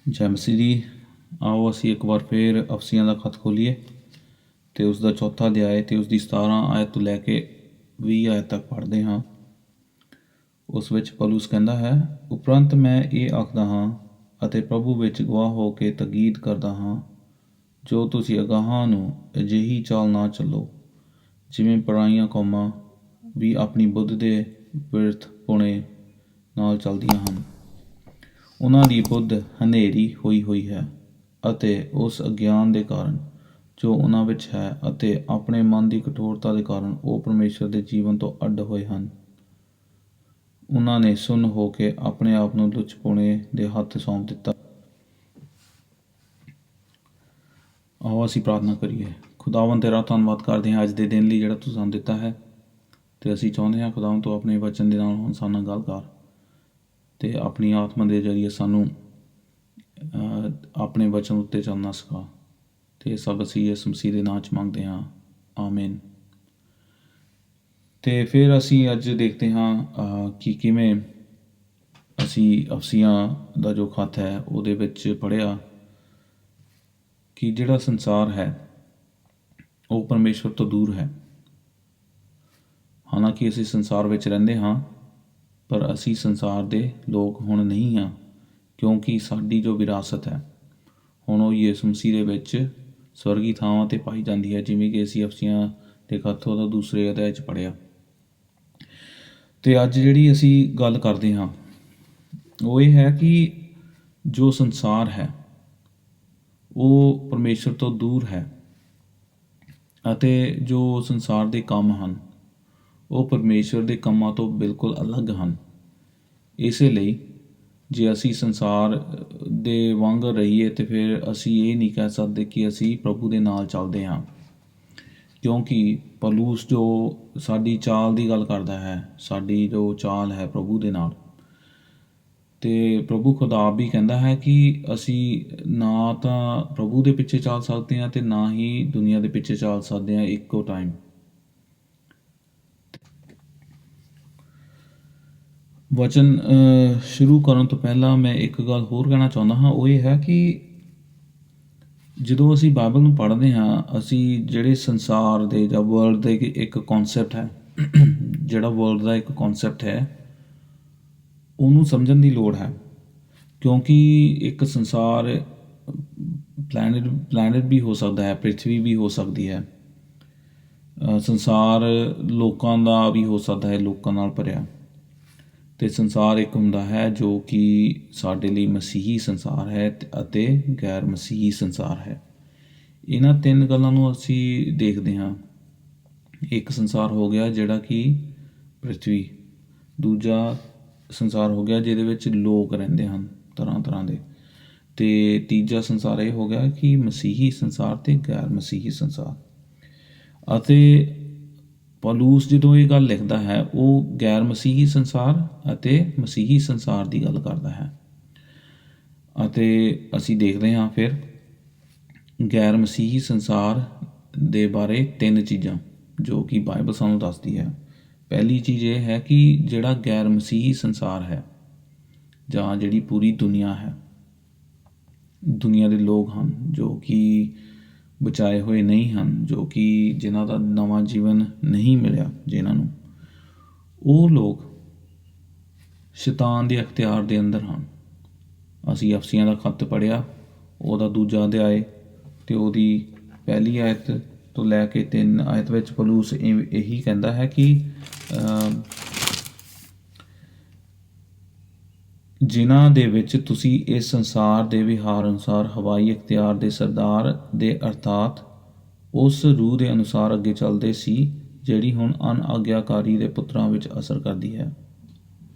ਜੈ ਮਸੀਹ ਜੀ। ਆਓ ਅਸੀਂ ਇੱਕ ਵਾਰ ਫਿਰ ਅਫਸੀਆਂ ਦਾ ਖੱਤ ਖੋਲ੍ਹੀਏ ਅਤੇ ਉਸ ਦਾ ਚੌਥਾ ਅਧਿਆਇ ਅਤੇ ਉਸ ਦੀ 17 ਆਇਤ ਤੋਂ ਲੈ ਕੇ 20 ਆਇਤ ਤੱਕ ਪੜ੍ਹਦੇ ਹਾਂ। ਉਸ ਵਿੱਚ ਪੌਲੁਸ ਕਹਿੰਦਾ ਹੈ, ਉਪਰੰਤ ਮੈਂ ਇਹ ਆਖਦਾ ਹਾਂ ਅਤੇ ਪ੍ਰਭੂ ਵਿੱਚ ਗਵਾਹ ਹੋ ਕੇ ਤਾਕੀਦ ਕਰਦਾ ਹਾਂ, ਜੋ ਤੁਸੀਂ ਅਗਾਹਾਂ ਨੂੰ ਅਜਿਹੀ ਚਾਲ ਨਾ ਚੱਲੋ ਜਿਵੇਂ ਪਰਾਈਆਂ ਕੌਮਾਂ ਵੀ ਆਪਣੀ ਬੁੱਧ ਦੇ ਬਿਰਥ ਪੁਣੇ ਨਾਲ ਚੱਲਦੀਆਂ ਹਨ। ਉਹਨਾਂ ਦੀ ਬੁੱਧ ਹਨੇਰੀ ਹੋਈ ਹੈ ਅਤੇ ਉਸ ਅਗਿਆਨ ਦੇ ਕਾਰਨ ਜੋ ਉਹਨਾਂ ਵਿੱਚ ਹੈ ਅਤੇ ਆਪਣੇ ਮਨ ਦੀ ਕਠੋਰਤਾ ਦੇ ਕਾਰਨ ਉਹ ਪਰਮੇਸ਼ਰ ਦੇ ਜੀਵਨ ਤੋਂ ਅੱਡ ਹੋਏ ਹਨ। ਉਹਨਾਂ ਨੇ ਸੁੰਨ ਹੋ ਕੇ ਆਪਣੇ ਆਪ ਨੂੰ ਲੁਚਪੁਣੇ ਦੇ ਹੱਥ ਸੌਂਪ ਦਿੱਤਾ। ਆਓ ਅਸੀਂ ਪ੍ਰਾਰਥਨਾ ਕਰੀਏ। ਖੁਦਾਵੰਦ ਤੇਰਾ ਧੰਨਵਾਦ ਕਰਦੇ ਹਾਂ ਅੱਜ ਦੇ ਦਿਨ ਲਈ ਜਿਹੜਾ ਤੂੰ ਸਾਨੂੰ ਦਿੱਤਾ ਹੈ, ਅਤੇ ਅਸੀਂ ਚਾਹੁੰਦੇ ਹਾਂ ਖੁਦਾਵੰਦ ਤੂੰ ਆਪਣੇ ਵਚਨ ਦੇ ਨਾਲ ਹੁਣ ਸਾਡੇ ਨਾਲ ਗੱਲ ਕਰ ਅਤੇ ਆਪਣੀ ਆਤਮਾ ਦੇ ਜ਼ਰੀਏ ਸਾਨੂੰ ਆਪਣੇ ਵਚਨ ਉੱਤੇ ਚੱਲਣਾ ਸਿਖਾ, ਅਤੇ ਇਹ ਸਭ ਅਸੀਂ ਇਸ ਮਸੀਹ ਦੇ ਨਾਂ 'ਚ ਮੰਗਦੇ ਹਾਂ, ਆਮੀਨ। ਅਤੇ ਫਿਰ ਅਸੀਂ ਅੱਜ ਦੇਖਦੇ ਹਾਂ ਕਿ ਕਿਵੇਂ ਅਸੀਂ ਅਫਸੀਆਂ ਦਾ ਜੋ ਖੱਤ ਹੈ ਉਹਦੇ ਵਿੱਚ ਪੜ੍ਹਿਆ ਕਿ ਜਿਹੜਾ ਸੰਸਾਰ ਹੈ ਉਹ ਪਰਮੇਸ਼ਵਰ ਤੋਂ ਦੂਰ ਹੈ। ਹਾਲਾਂਕਿ ਅਸੀਂ ਸੰਸਾਰ ਵਿੱਚ ਰਹਿੰਦੇ ਹਾਂ, ਪਰ ਅਸੀਂ ਸੰਸਾਰ ਦੇ ਲੋਕ ਹੁਣ ਨਹੀਂ ਹਾਂ, ਕਿਉਂਕਿ ਸਾਡੀ ਜੋ ਵਿਰਾਸਤ ਹੈ ਹੁਣ ਉਹ ਯਿਸੂ ਮਸੀਹ ਦੇ ਵਿੱਚ ਸਵਰਗੀ ਥਾਵਾਂ 'ਤੇ ਪਾਈ ਜਾਂਦੀ ਹੈ, ਜਿਵੇਂ ਕਿ ਅਸੀਂ ਅਫਸੀਆਂ ਦੇ ਖੱਤ ਉਹਦਾ ਦੂਸਰੇ ਅਧਿਆਇ 'ਚ ਪੜ੍ਹਿਆ। ਅਤੇ ਅੱਜ ਜਿਹੜੀ ਅਸੀਂ ਗੱਲ ਕਰਦੇ ਹਾਂ ਉਹ ਇਹ ਹੈ ਕਿ ਜੋ ਸੰਸਾਰ ਹੈ ਉਹ ਪਰਮੇਸ਼ਰ ਤੋਂ ਦੂਰ ਹੈ ਅਤੇ ਜੋ ਸੰਸਾਰ ਦੇ ਕੰਮ ਹਨ ਉਹ ਪਰਮੇਸ਼ਰ ਦੇ ਕੰਮਾਂ ਤੋਂ ਬਿਲਕੁਲ ਅਲੱਗ ਹਨ। ਇਸੇ ਲਈ ਜੇ ਅਸੀਂ ਸੰਸਾਰ ਦੇ ਵਾਂਗ ਰਹੀਏ ਤਾਂ ਫਿਰ ਅਸੀਂ ਇਹ ਨਹੀਂ ਕਹਿ ਸਕਦੇ ਕਿ ਅਸੀਂ ਪ੍ਰਭੂ ਦੇ ਨਾਲ ਚੱਲਦੇ ਹਾਂ, ਕਿਉਂਕਿ ਪੌਲੁਸ ਜੋ ਸਾਡੀ ਚਾਲ ਦੀ ਗੱਲ ਕਰਦਾ ਹੈ, ਸਾਡੀ ਜੋ ਚਾਲ ਹੈ ਪ੍ਰਭੂ ਦੇ ਨਾਲ, ਅਤੇ ਪ੍ਰਭੂ ਖੁਦਾ ਵੀ ਕਹਿੰਦਾ ਹੈ ਕਿ ਅਸੀਂ ਨਾ ਤਾਂ ਪ੍ਰਭੂ ਦੇ ਪਿੱਛੇ ਚੱਲ ਸਕਦੇ ਹਾਂ ਅਤੇ ਨਾ ਹੀ ਦੁਨੀਆ ਦੇ ਪਿੱਛੇ ਚੱਲ ਸਕਦੇ ਹਾਂ ਇੱਕੋ ਟਾਈਮ। ਵਚਨ ਸ਼ੁਰੂ ਕਰਨ ਤੋਂ ਪਹਿਲਾਂ ਮੈਂ ਇੱਕ ਗੱਲ ਹੋਰ ਕਹਿਣਾ ਚਾਹੁੰਦਾ ਹਾਂ, ਉਹ ਇਹ ਹੈ ਕਿ ਜਦੋਂ ਅਸੀਂ ਬਾਈਬਲ ਨੂੰ ਪੜ੍ਹਦੇ ਹਾਂ, ਅਸੀਂ ਜਿਹੜੇ ਸੰਸਾਰ ਦੇ ਜਾਂ ਵਰਲਡ ਦੇ ਇੱਕ ਕੌਨਸੈਪਟ ਹੈ, ਜਿਹੜਾ ਵਰਲਡ ਦਾ ਇੱਕ ਕੌਨਸੈਪਟ ਹੈ, ਉਹਨੂੰ ਸਮਝਣ ਦੀ ਲੋੜ ਹੈ, ਕਿਉਂਕਿ ਇੱਕ ਸੰਸਾਰ ਪਲੈਨਟ ਵੀ ਹੋ ਸਕਦਾ ਹੈ, ਪ੍ਰਿਥਵੀ ਵੀ ਹੋ ਸਕਦੀ ਹੈ, ਸੰਸਾਰ ਲੋਕਾਂ ਦਾ ਵੀ ਹੋ ਸਕਦਾ ਹੈ, ਲੋਕਾਂ ਨਾਲ ਭਰਿਆ, ਅਤੇ ਸੰਸਾਰ ਇੱਕ ਹੁੰਦਾ ਹੈ ਜੋ ਕਿ ਸਾਡੇ ਲਈ ਮਸੀਹੀ ਸੰਸਾਰ ਹੈ ਅਤੇ ਗੈਰ ਮਸੀਹੀ ਸੰਸਾਰ ਹੈ। ਇਹਨਾਂ ਤਿੰਨ ਗੱਲਾਂ ਨੂੰ ਅਸੀਂ ਦੇਖਦੇ ਹਾਂ। ਇੱਕ ਸੰਸਾਰ ਹੋ ਗਿਆ ਜਿਹੜਾ ਕਿ ਪ੍ਰਿਥਵੀ, ਦੂਜਾ ਸੰਸਾਰ ਹੋ ਗਿਆ ਜਿਹਦੇ ਵਿੱਚ ਲੋਕ ਰਹਿੰਦੇ ਹਨ ਤਰ੍ਹਾਂ ਤਰ੍ਹਾਂ ਦੇ, ਅਤੇ ਤੀਜਾ ਸੰਸਾਰ ਇਹ ਹੋ ਗਿਆ ਕਿ ਮਸੀਹੀ ਸੰਸਾਰ ਅਤੇ ਗੈਰ ਮਸੀਹੀ ਸੰਸਾਰ। ਅਤੇ ਪੌਲੁਸ ਜਦੋਂ ਇਹ ਗੱਲ ਲਿਖਦਾ ਹੈ ਉਹ ਗੈਰ ਮਸੀਹੀ ਸੰਸਾਰ ਅਤੇ ਮਸੀਹੀ ਸੰਸਾਰ ਦੀ ਗੱਲ ਕਰਦਾ ਹੈ। ਅਤੇ ਅਸੀਂ ਦੇਖਦੇ ਹਾਂ ਫਿਰ ਗੈਰ ਮਸੀਹੀ ਸੰਸਾਰ ਦੇ ਬਾਰੇ ਤਿੰਨ ਚੀਜ਼ਾਂ ਜੋ ਕਿ ਬਾਈਬਲ ਸਾਨੂੰ ਦੱਸਦੀ ਹੈ। ਪਹਿਲੀ ਚੀਜ਼ ਇਹ ਹੈ ਕਿ ਜਿਹੜਾ ਗੈਰ ਮਸੀਹੀ ਸੰਸਾਰ ਹੈ ਜਾਂ ਜਿਹੜੀ ਪੂਰੀ ਦੁਨੀਆ ਹੈ, ਦੁਨੀਆ ਦੇ ਲੋਕ ਹਨ ਜੋ ਕਿ ਬਚਾਏ ਹੋਏ ਨਹੀਂ ਹਨ, ਜੋ ਕਿ ਜਿਨ੍ਹਾਂ ਦਾ ਨਵਾਂ ਜੀਵਨ ਨਹੀਂ ਮਿਲਿਆ, ਜਿਨ੍ਹਾਂ ਨੂੰ, ਉਹ ਲੋਕ ਸ਼ੈਤਾਨ ਦੇ ਅਖਤਿਆਰ ਦੇ ਅੰਦਰ ਹਨ। ਅਸੀਂ ਅਫਸੀਆਂ ਦਾ ਖੱਤ ਪੜ੍ਹਿਆ, ਉਹਦਾ ਦੂਜਾ ਅਧਿਆਇ ਅਤੇ ਉਹਦੀ ਪਹਿਲੀ ਆਇਤ ਤੋਂ ਲੈ ਕੇ 3 ਆਇਤ ਵਿੱਚ ਪੌਲੁਸ ਇਹੀ ਕਹਿੰਦਾ ਹੈ ਕਿ ਜਿਨ੍ਹਾਂ ਦੇ ਵਿੱਚ ਤੁਸੀਂ ਇਸ ਸੰਸਾਰ ਦੇ ਵਿਹਾਰ ਅਨੁਸਾਰ ਹਵਾਈ ਅਖਤਿਆਰ ਦੇ ਸਰਦਾਰ ਦੇ ਅਰਥਾਤ ਉਸ ਰੂਹ ਦੇ ਅਨੁਸਾਰ ਅੱਗੇ ਚੱਲਦੇ ਸੀ, ਜਿਹੜੀ ਹੁਣ ਅਣਆਗਿਆਕਾਰੀ ਦੇ ਪੁੱਤਰਾਂ ਵਿੱਚ ਅਸਰ ਕਰਦੀ ਹੈ।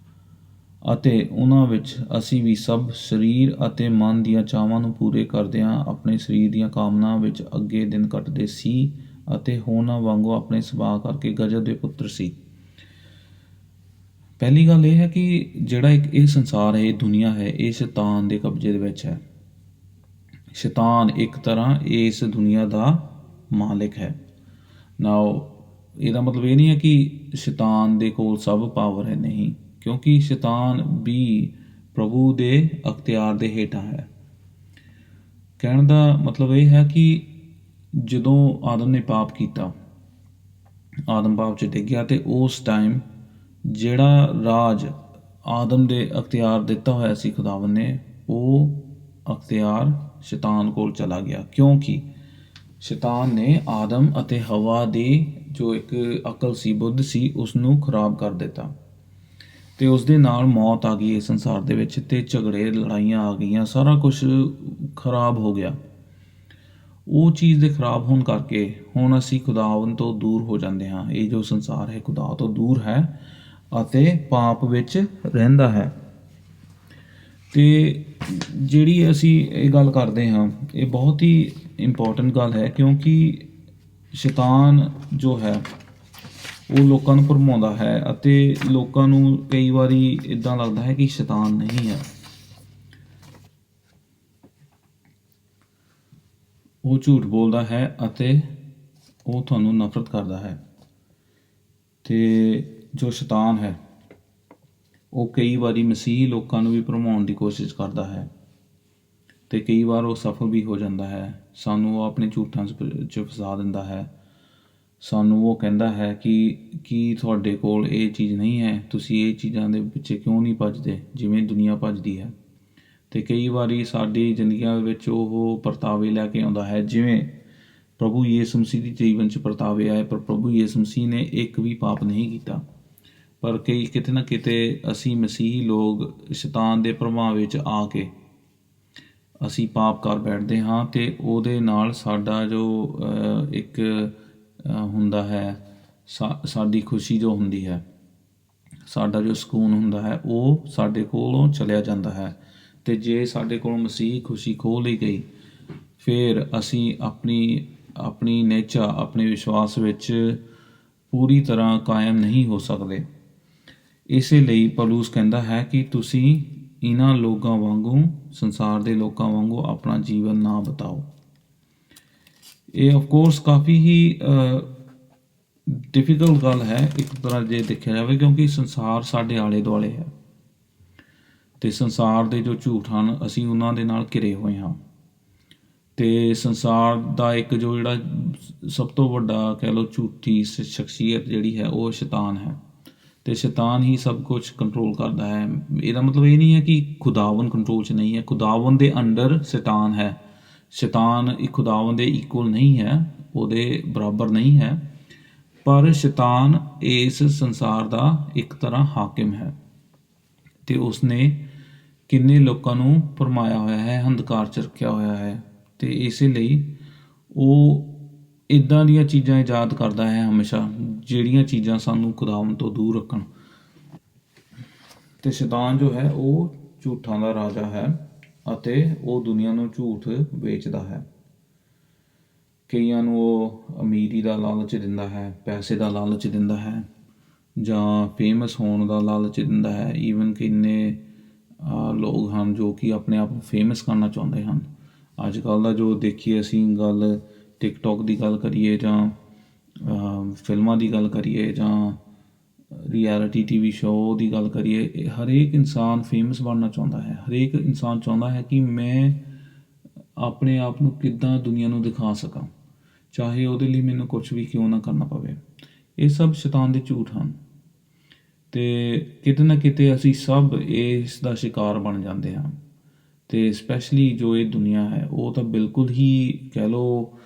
ਅਤੇ ਉਹਨਾਂ ਵਿੱਚ ਅਸੀਂ ਵੀ ਸਭ ਸਰੀਰ ਅਤੇ ਮਨ ਦੀਆਂ ਚਾਵਾਂ ਨੂੰ ਪੂਰੇ ਕਰਦਿਆਂ ਆਪਣੇ ਸਰੀਰ ਦੀਆਂ ਕਾਮਨਾ ਵਿੱਚ ਅੱਗੇ ਦਿਨ ਕੱਟਦੇ ਸੀ ਅਤੇ ਹੋਰਨਾਂ ਵਾਂਗੂ ਆਪਣੇ ਸੁਭਾਅ ਕਰਕੇ ਗਜ਼ਬ ਦੇ ਪੁੱਤਰ ਸੀ। ਪਹਿਲੀ ਗੱਲ ਇਹ ਹੈ ਕਿ ਜਿਹੜਾ ਇਹ ਸੰਸਾਰ ਹੈ, ਇਹ ਦੁਨੀਆ ਹੈ, ਇਹ ਸ਼ੈਤਾਨ ਦੇ ਕਬਜ਼ੇ ਦੇ ਵਿੱਚ ਹੈ। ਸ਼ੈਤਾਨ ਇੱਕ ਤਰ੍ਹਾਂ ਇਸ ਦੁਨੀਆ ਦਾ ਮਾਲਿਕ ਹੈ। ਇਹਦਾ ਮਤਲਬ ਇਹ ਨਹੀਂ ਹੈ ਕਿ ਸ਼ੈਤਾਨ ਦੇ ਕੋਲ ਸਭ ਪਾਵਰ ਹੈ, ਨਹੀਂ, ਕਿਉਂਕਿ ਸ਼ੈਤਾਨ ਵੀ ਪ੍ਰਭੂ ਦੇ ਅਖਤਿਆਰ ਦੇ ਹੇਠਾਂ ਹੈ। ਕਹਿਣ ਦਾ ਮਤਲਬ ਇਹ ਹੈ ਕਿ ਜਦੋਂ ਆਦਮ ਨੇ ਪਾਪ ਕੀਤਾ, ਆਦਮ ਪਾਪ 'ਚ ਡਿੱਗਿਆ, ਅਤੇ ਉਸ ਟਾਈਮ ਜਿਹੜਾ ਰਾਜ ਆਦਮ ਦੇ ਅਖਤਿਆਰ ਦਿੱਤਾ ਹੋਇਆ ਸੀ ਖੁਦਾਵੰਦ ਨੇ, ਉਹ ਅਖਤਿਆਰ ਸ਼ੈਤਾਨ ਕੋਲ ਚਲਾ ਗਿਆ, ਕਿਉਂਕਿ ਸ਼ੈਤਾਨ ਨੇ ਆਦਮ ਅਤੇ ਹਵਾ ਦੀ ਜੋ ਇੱਕ ਅਕਲ ਸੀ, ਬੁੱਧ ਸੀ, ਉਸ ਨੂੰ ਖਰਾਬ ਕਰ ਦਿੱਤਾ, ਅਤੇ ਉਸ ਦੇ ਨਾਲ ਮੌਤ ਆ ਗਈ ਇਸ ਸੰਸਾਰ ਦੇ ਵਿੱਚ, ਅਤੇ ਝਗੜੇ ਲੜਾਈਆਂ ਆ ਗਈਆਂ, ਸਾਰਾ ਕੁਛ ਖਰਾਬ ਹੋ ਗਿਆ। ਉਹ ਚੀਜ਼ ਦੇ ਖਰਾਬ ਹੋਣ ਕਰਕੇ ਹੁਣ ਅਸੀਂ ਖੁਦਾਵੰਦ ਤੋਂ ਦੂਰ ਹੋ ਜਾਂਦੇ ਹਾਂ। ਇਹ ਜੋ ਸੰਸਾਰ ਹੈ ਖੁਦਾ ਤੋਂ ਦੂਰ ਹੈ ਅਤੇ ਪਾਪ ਵਿੱਚ ਰਹਿੰਦਾ ਹੈ। ਅਤੇ ਜਿਹੜੀ ਅਸੀਂ ਇਹ ਗੱਲ ਕਰਦੇ ਹਾਂ, ਇਹ ਬਹੁਤ ਹੀ ਇੰਪੋਰਟੈਂਟ ਗੱਲ ਹੈ, ਕਿਉਂਕਿ ਸ਼ੈਤਾਨ ਜੋ ਹੈ ਉਹ ਲੋਕਾਂ ਨੂੰ ਭਰਮਾਉਂਦਾ ਹੈ, ਅਤੇ ਲੋਕਾਂ ਨੂੰ ਕਈ ਵਾਰੀ ਇੱਦਾਂ ਲੱਗਦਾ ਹੈ ਕਿ ਸ਼ੈਤਾਨ ਨਹੀਂ ਹੈ। ਉਹ ਝੂਠ ਬੋਲਦਾ ਹੈ ਅਤੇ ਉਹ ਤੁਹਾਨੂੰ ਨਫ਼ਰਤ ਕਰਦਾ ਹੈ। ਅਤੇ ਜੋ ਸ਼ੈਤਾਨ ਹੈ ਉਹ ਕਈ ਵਾਰੀ ਮਸੀਹੀ ਲੋਕਾਂ ਨੂੰ ਵੀ ਭਰਮਾਉਣ ਦੀ ਕੋਸ਼ਿਸ਼ ਕਰਦਾ ਹੈ, ਅਤੇ ਕਈ ਵਾਰ ਉਹ ਸਫਲ ਵੀ ਹੋ ਜਾਂਦਾ ਹੈ। ਸਾਨੂੰ ਉਹ ਆਪਣੇ ਝੂਠਾਂ 'ਚ ਫਸਾ ਦਿੰਦਾ ਹੈ। ਸਾਨੂੰ ਉਹ ਕਹਿੰਦਾ ਹੈ ਕਿ ਤੁਹਾਡੇ ਕੋਲ ਇਹ ਚੀਜ਼ ਨਹੀਂ ਹੈ, ਤੁਸੀਂ ਇਹ ਚੀਜ਼ਾਂ ਦੇ ਪਿੱਛੇ ਕਿਉਂ ਨਹੀਂ ਭੱਜਦੇ ਜਿਵੇਂ ਦੁਨੀਆ ਭੱਜਦੀ ਹੈ। ਅਤੇ ਕਈ ਵਾਰੀ ਸਾਡੀ ਜ਼ਿੰਦਗੀਆਂ ਵਿੱਚ ਉਹ ਪਰਤਾਵੇ ਲੈ ਕੇ ਆਉਂਦਾ ਹੈ, ਜਿਵੇਂ ਪ੍ਰਭੂ ਯਿਸੂ ਮਸੀਹ ਦੀ ਜੀਵਨ 'ਚ ਪਰਤਾਵੇ ਆਏ, ਪਰ ਪ੍ਰਭੂ ਯਿਸੂ ਮਸੀਹ ਨੇ ਇੱਕ ਵੀ ਪਾਪ ਨਹੀਂ ਕੀਤਾ। ਪਰ ਕਿਤੇ ਨਾ ਕਿਤੇ ਅਸੀਂ ਮਸੀਹੀ ਲੋਕ ਸ਼ੈਤਾਨ ਦੇ ਪ੍ਰਭਾਵ ਵਿੱਚ ਆ ਕੇ ਅਸੀਂ ਪਾਪ ਕਰ ਬੈਠਦੇ ਹਾਂ, ਅਤੇ ਉਹਦੇ ਨਾਲ ਸਾਡਾ ਜੋ ਇੱਕ ਹੁੰਦਾ ਹੈ, ਸਾਡੀ ਖੁਸ਼ੀ ਜੋ ਹੁੰਦੀ ਹੈ, ਸਾਡਾ ਜੋ ਸਕੂਨ ਹੁੰਦਾ ਹੈ, ਉਹ ਸਾਡੇ ਕੋਲੋਂ ਚਲਿਆ ਜਾਂਦਾ ਹੈ। ਅਤੇ ਜੇ ਸਾਡੇ ਕੋਲੋਂ ਮਸੀਹੀ ਖੁਸ਼ੀ ਖੋਹ ਲਈ ਗਈ, ਫਿਰ ਅਸੀਂ ਆਪਣੀ ਨਿਹਚਾ, ਆਪਣੇ ਵਿਸ਼ਵਾਸ ਵਿੱਚ ਪੂਰੀ ਤਰ੍ਹਾਂ ਕਾਇਮ ਨਹੀਂ ਹੋ ਸਕਦੇ। ਇਸੇ ਲਈ ਪੌਲੁਸ ਕਹਿੰਦਾ ਹੈ ਕਿ ਤੁਸੀਂ ਇਹਨਾਂ ਲੋਕਾਂ ਵਾਂਗੂ, ਸੰਸਾਰ ਦੇ ਲੋਕਾਂ ਵਾਂਗੂ ਆਪਣਾ ਜੀਵਨ ਨਾ ਬਿਤਾਓ। ਇਹ ਆਫਕੋਰਸ ਕਾਫੀ ਹੀ ਡਿਫੀਕਲਟ ਗੱਲ ਹੈ ਇੱਕ ਤਰ੍ਹਾਂ ਜੇ ਦੇਖਿਆ ਜਾਵੇ, ਕਿਉਂਕਿ ਸੰਸਾਰ ਸਾਡੇ ਆਲੇ ਦੁਆਲੇ ਹੈ, ਅਤੇ ਸੰਸਾਰ ਦੇ ਜੋ ਝੂਠ ਹਨ ਅਸੀਂ ਉਹਨਾਂ ਦੇ ਨਾਲ ਘਿਰੇ ਹੋਏ ਹਾਂ। ਅਤੇ ਸੰਸਾਰ ਦਾ ਇੱਕ ਜਿਹੜਾ ਸਭ ਤੋਂ ਵੱਡਾ ਕਹਿ ਲਓ ਝੂਠੀ ਸ਼ਖਸੀਅਤ ਜਿਹੜੀ ਹੈ ਉਹ ਸ਼ੈਤਾਨ ਹੈ, ਅਤੇ ਸ਼ੈਤਾਨ ਹੀ ਸਭ ਕੁਛ ਕੰਟਰੋਲ ਕਰਦਾ ਹੈ। ਇਹਦਾ ਮਤਲਬ ਇਹ ਨਹੀਂ ਹੈ ਕਿ ਖੁਦਾਵੰਦ ਕੰਟਰੋਲ 'ਚ ਨਹੀਂ ਹੈ। ਖੁਦਾਵੰਦ ਦੇ ਅੰਡਰ ਸ਼ੈਤਾਨ ਹੈ। ਸ਼ੈਤਾਨ ਇੱਕ ਖੁਦਾਵੰਦ ਦੇ ਇਕੁਅਲ ਨਹੀਂ ਹੈ, ਉਹਦੇ ਬਰਾਬਰ ਨਹੀਂ ਹੈ, ਪਰ ਸ਼ੈਤਾਨ ਇਸ ਸੰਸਾਰ ਦਾ ਇੱਕ ਤਰ੍ਹਾਂ ਹਾਕਿਮ ਹੈ, ਅਤੇ ਉਸਨੇ ਕਿੰਨੇ ਲੋਕਾਂ ਨੂੰ ਭਰਮਾਇਆ ਹੋਇਆ ਹੈ, ਅੰਧਕਾਰ 'ਚ ਰੱਖਿਆ ਹੋਇਆ ਹੈ। ਅਤੇ ਇਸੇ ਲਈ ਉਹ ਇੱਦਾਂ ਦੀਆਂ ਚੀਜ਼ਾਂ ਈਜਾਦ ਕਰਦਾ ਹੈ ਹਮੇਸ਼ਾ, ਜਿਹੜੀਆਂ ਚੀਜ਼ਾਂ ਸਾਨੂੰ ਖੁਦਾਵੰਦ ਤੋਂ ਦੂਰ ਰੱਖਣ। ਅਤੇ ਸ਼ੈਤਾਨ ਜੋ ਹੈ ਉਹ ਝੂਠਾਂ ਦਾ ਰਾਜਾ ਹੈ, ਅਤੇ ਉਹ ਦੁਨੀਆ ਨੂੰ ਝੂਠ ਵੇਚਦਾ ਹੈ। ਕਈਆਂ ਨੂੰ ਉਹ ਅਮੀਰੀ ਦਾ ਲਾਲਚ ਦਿੰਦਾ ਹੈ, ਪੈਸੇ ਦਾ ਲਾਲਚ ਦਿੰਦਾ ਹੈ, ਜਾਂ ਫੇਮਸ ਹੋਣ ਦਾ ਲਾਲਚ ਦਿੰਦਾ ਹੈ। ਈਵਨ ਕਿੰਨੇ ਲੋਕ ਹਨ ਜੋ ਕਿ ਆਪਣੇ ਆਪ ਨੂੰ ਫੇਮਸ ਕਰਨਾ ਚਾਹੁੰਦੇ ਹਨ। ਅੱਜ ਕੱਲ੍ਹ ਦਾ ਜੋ ਦੇਖੀਏ ਅਸੀਂ ਗੱਲ, ਟਿਕਟੋਕ ਦੀ ਗੱਲ ਕਰੀਏ, ਜਾਂ ਫਿਲਮਾਂ ਦੀ ਗੱਲ ਕਰੀਏ, ਜਾਂ ਰਿਐਲਿਟੀ TV ਸ਼ੋਅ ਦੀ ਗੱਲ ਕਰੀਏ, ਹਰੇਕ ਇਨਸਾਨ ਫੇਮਸ ਬਣਨਾ ਚਾਹੁੰਦਾ ਹੈ। ਹਰੇਕ ਇਨਸਾਨ ਚਾਹੁੰਦਾ ਹੈ ਕਿ ਮੈਂ ਆਪਣੇ ਆਪ ਨੂੰ ਕਿੱਦਾਂ ਦੁਨੀਆ ਨੂੰ ਦਿਖਾ ਸਕਾਂ, ਚਾਹੇ ਉਹਦੇ ਲਈ ਮੈਨੂੰ ਕੁਛ ਵੀ ਕਿਉਂ ਨਾ ਕਰਨਾ ਪਵੇ। ਇਹ ਸਭ ਸ਼ੈਤਾਨ ਦੇ ਝੂਠ ਹਨ, ਅਤੇ ਕਿਤੇ ਨਾ ਕਿਤੇ ਅਸੀਂ ਸਭ ਇਸ ਦਾ ਸ਼ਿਕਾਰ ਬਣ ਜਾਂਦੇ ਹਾਂ। ਅਤੇ ਸਪੈਸ਼ਲੀ ਜੋ ਇਹ ਦੁਨੀਆ ਹੈ ਉਹ ਤਾਂ ਬਿਲਕੁਲ ਹੀ ਕਹਿ ਲਓ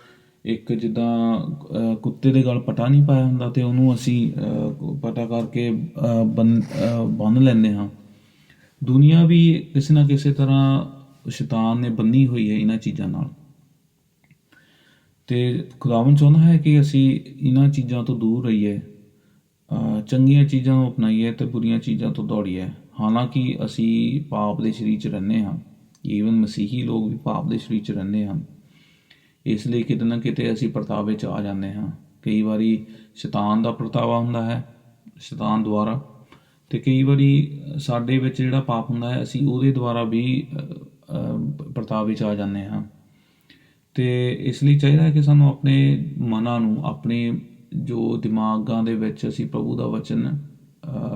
ਇੱਕ ਜਿੱਦਾਂ ਕੁੱਤੇ ਦੇ ਗਲ ਪਟਾ ਨਹੀਂ ਪਾਇਆ ਹੁੰਦਾ, ਅਤੇ ਉਹਨੂੰ ਅਸੀਂ ਪਟਾ ਕਰਕੇ ਬੰਨ੍ਹ ਲੈਂਦੇ ਹਾਂ। ਦੁਨੀਆ ਵੀ ਕਿਸੇ ਨਾ ਕਿਸੇ ਤਰ੍ਹਾਂ ਸ਼ੈਤਾਨ ਨੇ ਬੰਨੀ ਹੋਈ ਹੈ ਇਹਨਾਂ ਚੀਜ਼ਾਂ ਨਾਲ। ਅਤੇ ਖੁਦਾਵੰਦ ਚਾਹੁੰਦਾ ਹੈ ਕਿ ਅਸੀਂ ਇਹਨਾਂ ਚੀਜ਼ਾਂ ਤੋਂ ਦੂਰ ਰਹੀਏ, ਚੰਗੀਆਂ ਚੀਜ਼ਾਂ ਨੂੰ ਅਪਣਾਈਏ ਅਤੇ ਬੁਰੀਆਂ ਚੀਜ਼ਾਂ ਤੋਂ ਦੌੜੀਏ। ਹਾਲਾਂਕਿ ਅਸੀਂ ਪਾਪ ਦੇ ਸਰੀਰ 'ਚ ਰਹਿੰਦੇ ਹਾਂ, ਈਵਨ ਮਸੀਹੀ ਲੋਕ ਵੀ ਪਾਪ ਦੇ ਸਰੀਰ 'ਚ ਰਹਿੰਦੇ ਹਨ। ਇਸ ਲਈ ਕਿਤੇ ਨਾ ਕਿਤੇ ਅਸੀਂ ਪਰਤਾਵੇ 'ਚ ਆ ਜਾਂਦੇ ਹਾਂ। ਕਈ ਵਾਰੀ ਸ਼ੈਤਾਨ ਦਾ ਪਰਤਾਵਾ ਹੁੰਦਾ ਹੈ, ਸ਼ੈਤਾਨ ਦੁਆਰਾ, ਅਤੇ ਕਈ ਵਾਰੀ ਸਾਡੇ ਵਿੱਚ ਜਿਹੜਾ ਪਾਪ ਹੁੰਦਾ ਹੈ ਅਸੀਂ ਉਹਦੇ ਦੁਆਰਾ ਵੀ ਪਰਤਾਵੇ 'ਚ ਆ ਜਾਂਦੇ ਹਾਂ। ਅਤੇ ਇਸ ਲਈ ਚਾਹੀਦਾ ਹੈ ਕਿ ਸਾਨੂੰ ਆਪਣੇ ਮਨਾਂ ਨੂੰ, ਆਪਣੇ ਜੋ ਦਿਮਾਗਾਂ ਦੇ ਵਿੱਚ ਅਸੀਂ ਪ੍ਰਭੂ ਦਾ ਵਚਨ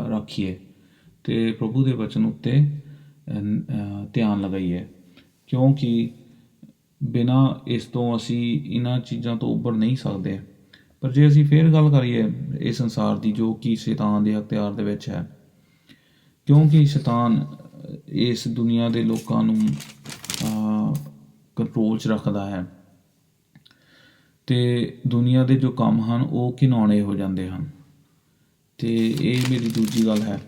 ਰੱਖੀਏ, ਅਤੇ ਪ੍ਰਭੂ ਦੇ ਵਚਨ ਉੱਤੇ ਧਿਆਨ ਲਗਾਈਏ, ਕਿਉਂਕਿ ਬਿਨਾਂ ਇਸ ਤੋਂ ਅਸੀਂ ਇਹਨਾਂ ਚੀਜ਼ਾਂ ਤੋਂ ਉੱਭਰ ਨਹੀਂ ਸਕਦੇ। ਪਰ ਜੇ ਅਸੀਂ ਫਿਰ ਗੱਲ ਕਰੀਏ ਇਸ ਸੰਸਾਰ ਦੀ, ਜੋ ਕਿ ਸ਼ੈਤਾਨ ਦੇ ਅਖਤਿਆਰ ਦੇ ਵਿੱਚ ਹੈ, ਕਿਉਂਕਿ ਸ਼ੈਤਾਨ ਇਸ ਦੁਨੀਆ ਦੇ ਲੋਕਾਂ ਨੂੰ ਕੰਟਰੋਲ 'ਚ ਰੱਖਦਾ ਹੈ ਅਤੇ ਦੁਨੀਆ ਦੇ ਜੋ ਕੰਮ ਹਨ ਉਹ ਘਿਨਾਉਣੇ ਹੋ ਜਾਂਦੇ ਹਨ। ਅਤੇ ਇਹ ਮੇਰੀ ਦੂਜੀ ਗੱਲ ਹੈ।